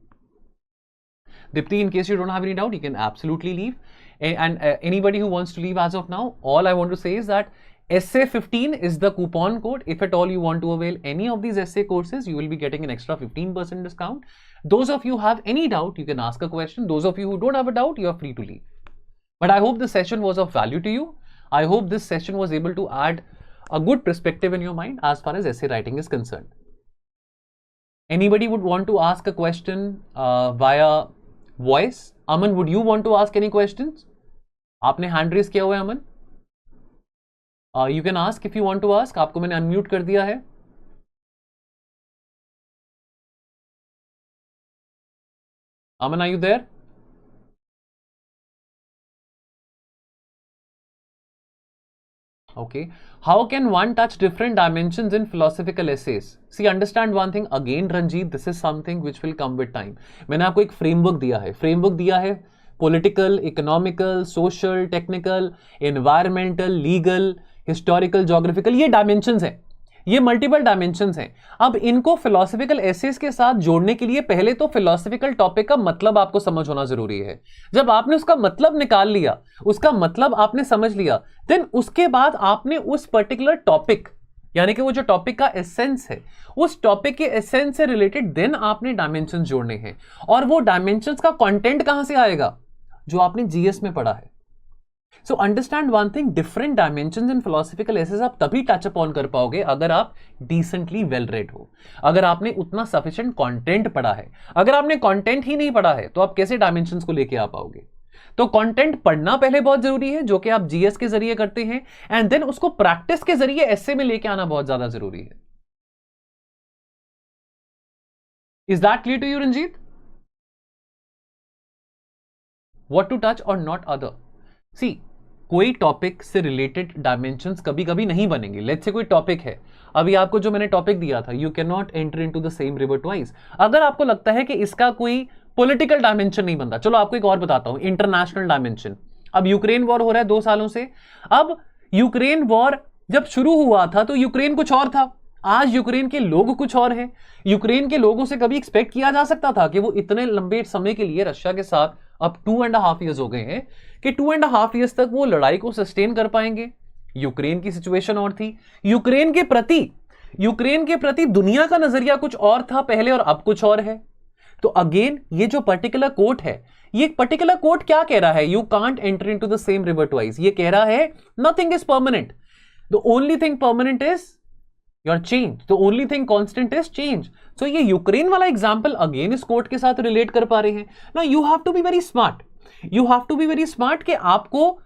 Dipti, in case you don't have any doubt, you can absolutely leave. And anybody who wants to leave as of now, all I want to say is that essay 15 is the coupon code. If at all you want to avail any of these essay courses, you will be getting an extra 15% discount. Those of you who have any doubt, you can ask a question. Those of you who don't have a doubt, you are free to leave. But I hope this session was of value to you. I hope this session was able to add a good perspective in your mind as far as essay writing is concerned. Anybody would want to ask a question via voice? Aman, would you want to ask any questions? आपने hand raise किया हुआ है Aman. You can ask if you want to ask. आपको मैंने unmute कर दिया है. Aman, are you there? Okay, how can one touch different dimensions in philosophical essays? See, understand one thing again, Ranjit, this is something which will come with time. मैंने आपको एक framework दिया है, political, economical, social, technical, environmental, legal, historical, geographical, ये dimensions हैं, ये multiple dimensions हैं. अब इनको फिलोसॉफिकल एसेस के साथ जोड़ने के लिए पहले तो फिलोसॉफिकल टॉपिक का मतलब आपको समझ होना जरूरी है. जब आपने उसका मतलब निकाल लिया, उसका मतलब आपने समझ लिया, देन उसके बाद आपने उस पर्टिकुलर टॉपिक, यानी कि वो जो टॉपिक का एसेंस है, उस टॉपिक के एसेंस से रिलेटेड देन आपने डायमेंशंस जोड़ने हैं. और वो डायमेंशंस का कंटेंट कहां से आएगा? जो आपने जीएस में पढ़ा है. So understand one thing, different dimensions in philosophical essays आप तभी टच अपॉन कर पाओगे अगर आप डिसेंटली वेल रेड हो, अगर आपने उतना सफिशिएंट कंटेंट पढ़ा है. अगर आपने कंटेंट ही नहीं पढ़ा है तो आप कैसे डायमेंशंस को लेके आ पाओगे? तो कंटेंट पढ़ना पहले बहुत जरूरी है, जो कि आप जीएस के जरिए करते हैं, एंड देन उसको प्रैक्टिस के जरिए एसे में लेके आना बहुत ज्यादा जरूरी है. Is that clear to you, Ranjit? What to touch और नॉट अदर? सी, कोई टॉपिक से रिलेटेड डायमेंशंस कभी कभी नहीं बनेंगे. लेट्स से कोई टॉपिक है, अभी आपको जो मैंने टॉपिक दिया था, you can not enter into the same river twice. अगर आपको लगता है कि इसका कोई पॉलिटिकल डायमेंशन नहीं बनता, चलो आपको एक और बताता हूं, इंटरनेशनल डायमेंशन. अब यूक्रेन वॉर हो रहा है 2 सालों से. अब यूक्रेन वॉर जब शुरू हुआ था तो यूक्रेन कुछ और था, आज यूक्रेन के लोग कुछ और हैं. यूक्रेन के लोगों से कभी एक्सपेक्ट किया जा सकता था कि वो इतने लंबे समय के लिए रशिया के साथ, अब 2.5 ईयर्स हो गए हैं, कि 2.5 ईयर्स तक वो लड़ाई को सस्टेन कर पाएंगे? यूक्रेन की सिचुएशन और थी, यूक्रेन के प्रति दुनिया का नजरिया कुछ और था पहले और अब कुछ और है. तो अगेन ये जो पर्टिकुलर कोट है, ये पर्टिकुलर कोट क्या कह रहा है? You can't enter into the same river twice. ये कह रहा है nothing is permanent, the only thing permanent is your change, the only thing constant is change. So ये यूक्रेन वाला एग्जांपल अगेन इस कोट के साथ रिलेट कर पा रहे हैं. Now you have to be very smart, you have to be very smart कि आपको,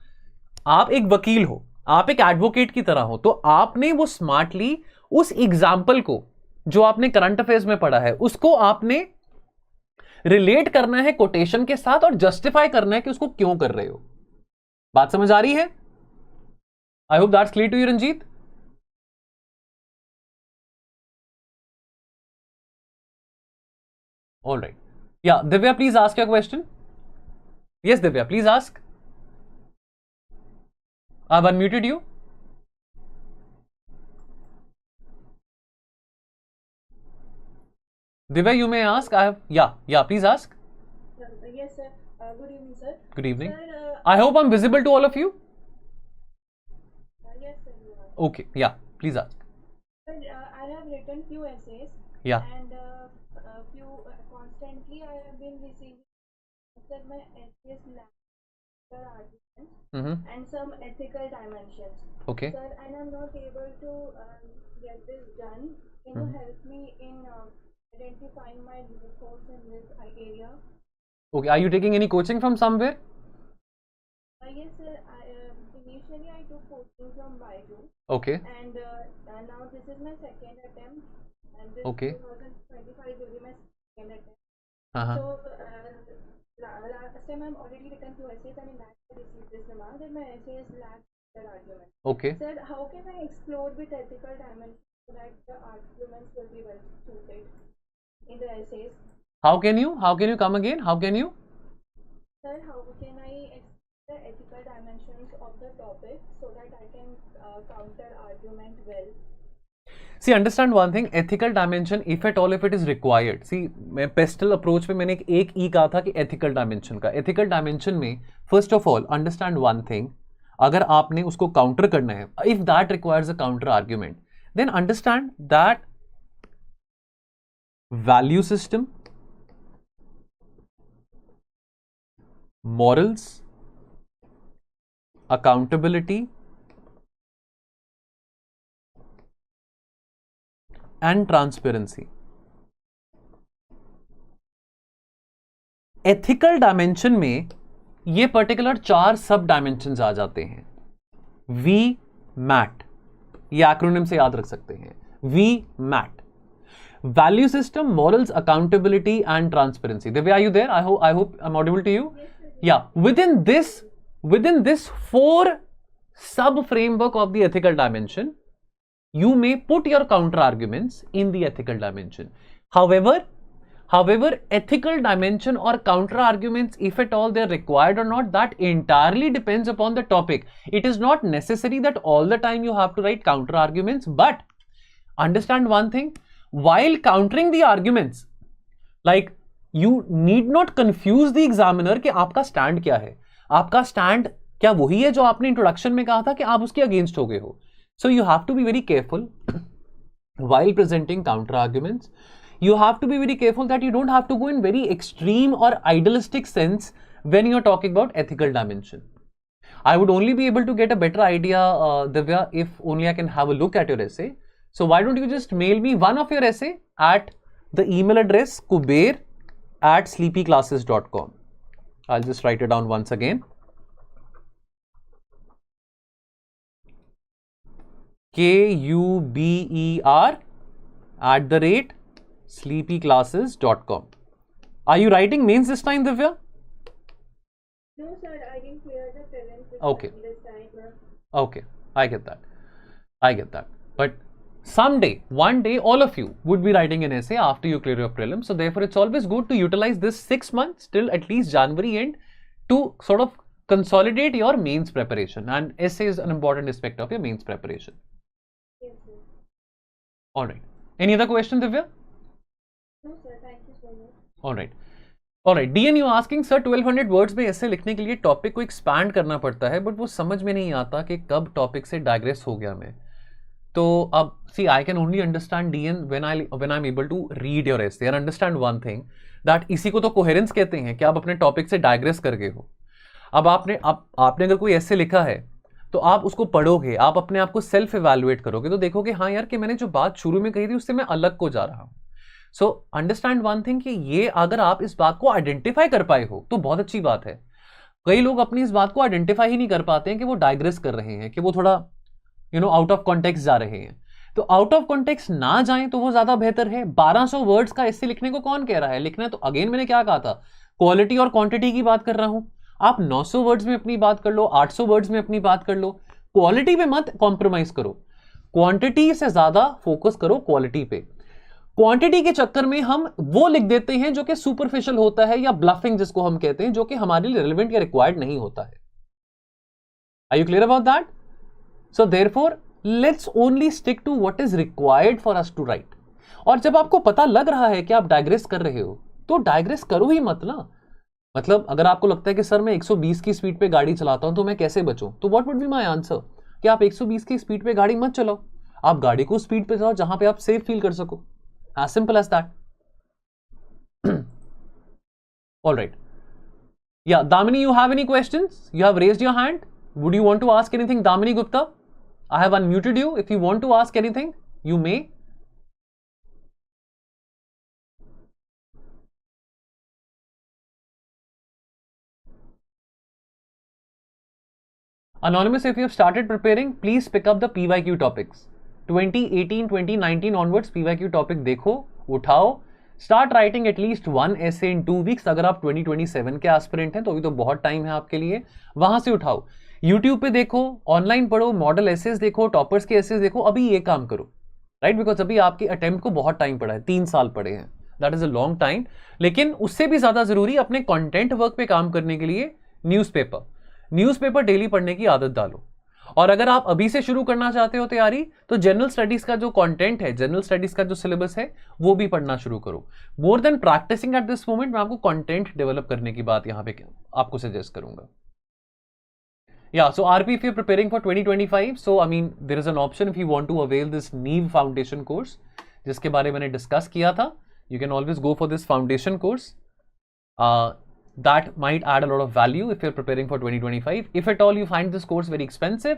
आप एक वकील हो, आप एक एडवोकेट की तरह हो, तो आपने वो स्मार्टली उस एग्जाम्पल को जो आपने करंट अफेयर्स में पढ़ा है, उसको आपने रिलेट करना है कोटेशन के साथ और जस्टिफाई करना है कि उसको क्यों कर रहे हो. बात समझ आ रही है? I hope that's clear to you, Ranjit. All right, yeah Divya, please ask your question. Yes, Divya, please ask. I've unmuted you. Divya, you may ask. I have, yeah, please ask. Yes, sir. Good evening, sir. Good evening. Sir, I hope I'm visible to all of you. yes, sir, you are. Okay, yeah, please ask. Sir, I have written few essays. Yeah. And constantly I have been receiving that my essays lack their arguments Mm-hmm. and some ethical dimensions. Okay. Sir, and I'm not able to get this done. Can you help me in identifying my loopholes in this area? Okay, are you taking any coaching from somewhere? Yes, sir. Initially I took coaching from Baidu, Okay. and now this is my second attempt, and this Okay. 2025 will be my second attempt. Uh-huh. So last time I've already written few essays, and in that I received this remark that my essays lack their argument. Okay. Sir, how can I explore with ethical dimensions so that the arguments will be well suited in the essays? How can you come again? How can you? Sir, how can I explore the ethical dimensions of the topic so that I can counter argument well? See, understand one thing, ethical dimension, if at all, if it is required. See, मैं pestle approach में मैंने एक ई कहा था कि ethical dimension का. Ethical dimension में, first of all, understand one thing. अगर आपने उसको counter करना है, if that requires a counter argument, then understand that value system, morals, accountability, and transparency. Ethical dimension में ये पर्टिकुलर 4 सब डायमेंशंस आ जाते हैं. वी मैट, ये एक्रोनिम से याद रख सकते हैं. We met, value system, morals, accountability and transparency. Divya, are you there? I hope I am audible to you. या within this 4 sub framework of the ethical dimension, you may put your counter arguments in the ethical dimension. However, ethical dimension or counter arguments, if at all they are required or not, that entirely depends upon the topic. It is not necessary that all the time you have to write counter arguments, but understand one thing, while countering the arguments, like you need not confuse the examiner कि आपका stand क्या है. आपका stand क्या वही है जो आपने इंट्रोडक्शन में कहा था कि आप उसके अगेंस्ट हो गए हो. So you have to be very careful while presenting counter arguments. You have to be very careful that you don't have to go in very extreme or idealistic sense when you're talking about ethical dimension. I would only be able to get a better idea, Divya, if only I can have a look at your essay. So why don't you just mail me one of your essay at the email address kuber@sleepyclasses.com. I'll just write it down once again. KUBER@sleepyclasses.com. Are you writing mains this time, Divya? No, sir, I didn't clear the prelims Okay. this time. Okay, I get that. But someday, one day, all of you would be writing an essay after you clear your prelims. So therefore, it's always good to utilize this 6 months till at least January end to sort of consolidate your mains preparation. And essay is an important aspect of your mains preparation. Yes, sir. All right. Any other question, Divya? No, sir, thank you so much. All right. DNU asking, sir, 1200 words में ऐसे लिखने के लिए topic को expand करना पड़ता है, but वो समझ में नहीं आता कि कब टॉपिक से डाइग्रेस हो गया मैं. तो अब see I can only understand DN when I am able to read your essay and understand one thing that इसी को तो कोहेरेंस कहते हैं कि आप अपने टॉपिक से डाइग्रेस कर गए हो. अब आपने अगर कोई ऐसे लिखा है तो आप उसको पढ़ोगे, आप अपने आप को सेल्फ इवैल्यूएट करोगे तो देखोगे हाँ यार कि मैंने जो बात शुरू में कही थी उससे मैं अलग को जा रहा हूँ. सो अंडरस्टैंड वन थिंग कि ये अगर आप इस बात को आइडेंटिफाई कर पाए हो तो बहुत अच्छी बात है. कई लोग अपनी इस बात को आइडेंटिफाई ही नहीं कर पाते हैं कि वो डाइग्रेस कर रहे हैं, कि वो थोड़ा आउट ऑफ कॉन्टेक्स्ट जा रहे हैं. तो आउट ऑफ कॉन्टेक्स्ट ना जाएं तो वो ज्यादा बेहतर है. 1200 वर्ड्स का ऐसे लिखने को कौन कह रहा है? लिखना है तो अगेन मैंने क्या कहा था, क्वालिटी और क्वांटिटी की बात कर रहा हूं. आप 900 वर्ड्स में अपनी बात कर लो, 800 वर्ड्स में अपनी बात कर लो, क्वालिटी पे मत कॉम्प्रोमाइज करो. क्वांटिटी से ज्यादा फोकस करो क्वालिटी पे. क्वांटिटी के चक्कर में हम वो लिख देते हैं जो कि सुपरफिशियल होता है या ब्लफिंग जिसको हम कहते हैं, जो कि हमारे लिए रिलेवेंट या रिक्वायर्ड नहीं होता है. Are you clear about that? So therefore let's only stick to what is required for us to write. और जब आपको पता लग रहा है कि आप डाइग्रेस कर रहे हो तो डाइग्रेस करो ही मत ना. मतलब अगर आपको लगता है कि सर मैं 120 की स्पीड पे गाड़ी चलाता हूं तो मैं कैसे बचूं, तो what would be my answer कि आप 120 की स्पीड पे गाड़ी मत चलाओ, आप गाड़ी को स्पीड पे चलाओ जहां पे आप सेफ फील कर सको, as simple as that. All right. Yeah, Damini, you have any questions? You have raised your hand. Would you want to ask anything, Damini Gupta? I have unmuted you. If you want to ask anything, you may. Anonymous, if you have started preparing, please pick up the PYQ topics. 2018, 2019 onwards, PYQ topic देखो, उठाओ. Start writing at least one essay in 2 weeks. अगर आप 2027 के aspirant हैं तो अभी तो बहुत टाइम है आपके लिए, वहां से उठाओ. YouTube पे देखो, ऑनलाइन पढ़ो, मॉडल एसेज देखो, टॉपर्स के एसेज देखो, अभी ये काम करो, राइट? बिकॉज अभी आपके अटेम्प्ट को बहुत टाइम पड़ा है, 3 साल पड़े हैं, that is a long time. लेकिन उससे भी ज्यादा जरूरी अपने कंटेंट वर्क पे काम करने के लिए न्यूज़पेपर डेली पढ़ने की आदत डालो. और अगर आप अभी से शुरू करना चाहते हो तैयारी, तो जनरल स्टडीज का जो कंटेंट है, जनरल स्टडीज का जो सिलेबस है, वो भी पढ़ना शुरू करो. More than practicing at this moment, मैं आपको कंटेंट डेवलप करने की बात यहां पे आपको सजेस्ट करूंगा. Yeah, so RP, if you're preparing for 2025, so I mean, there is an option if you want to avail this NEEV foundation course, जिसके बारे में मैंने डिस्कस किया था. You can always go for this foundation course. That might add a lot of value if you're preparing for 2025. If at all you find this course very expensive,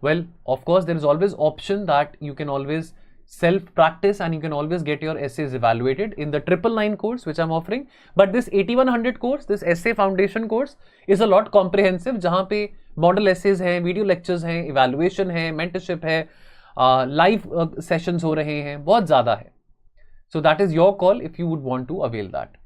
well, of course, there is always option that you can always self-practice and you can always get your essays evaluated in the 999 course which I'm offering. But this 8100 course, this essay foundation course is a lot comprehensive, जहाँ पे model essays हैं, video lectures हैं, evaluation है, mentorship है, live sessions हो रहे हैं, बहुत ज़्यादा है. So that is your call if you would want to avail that.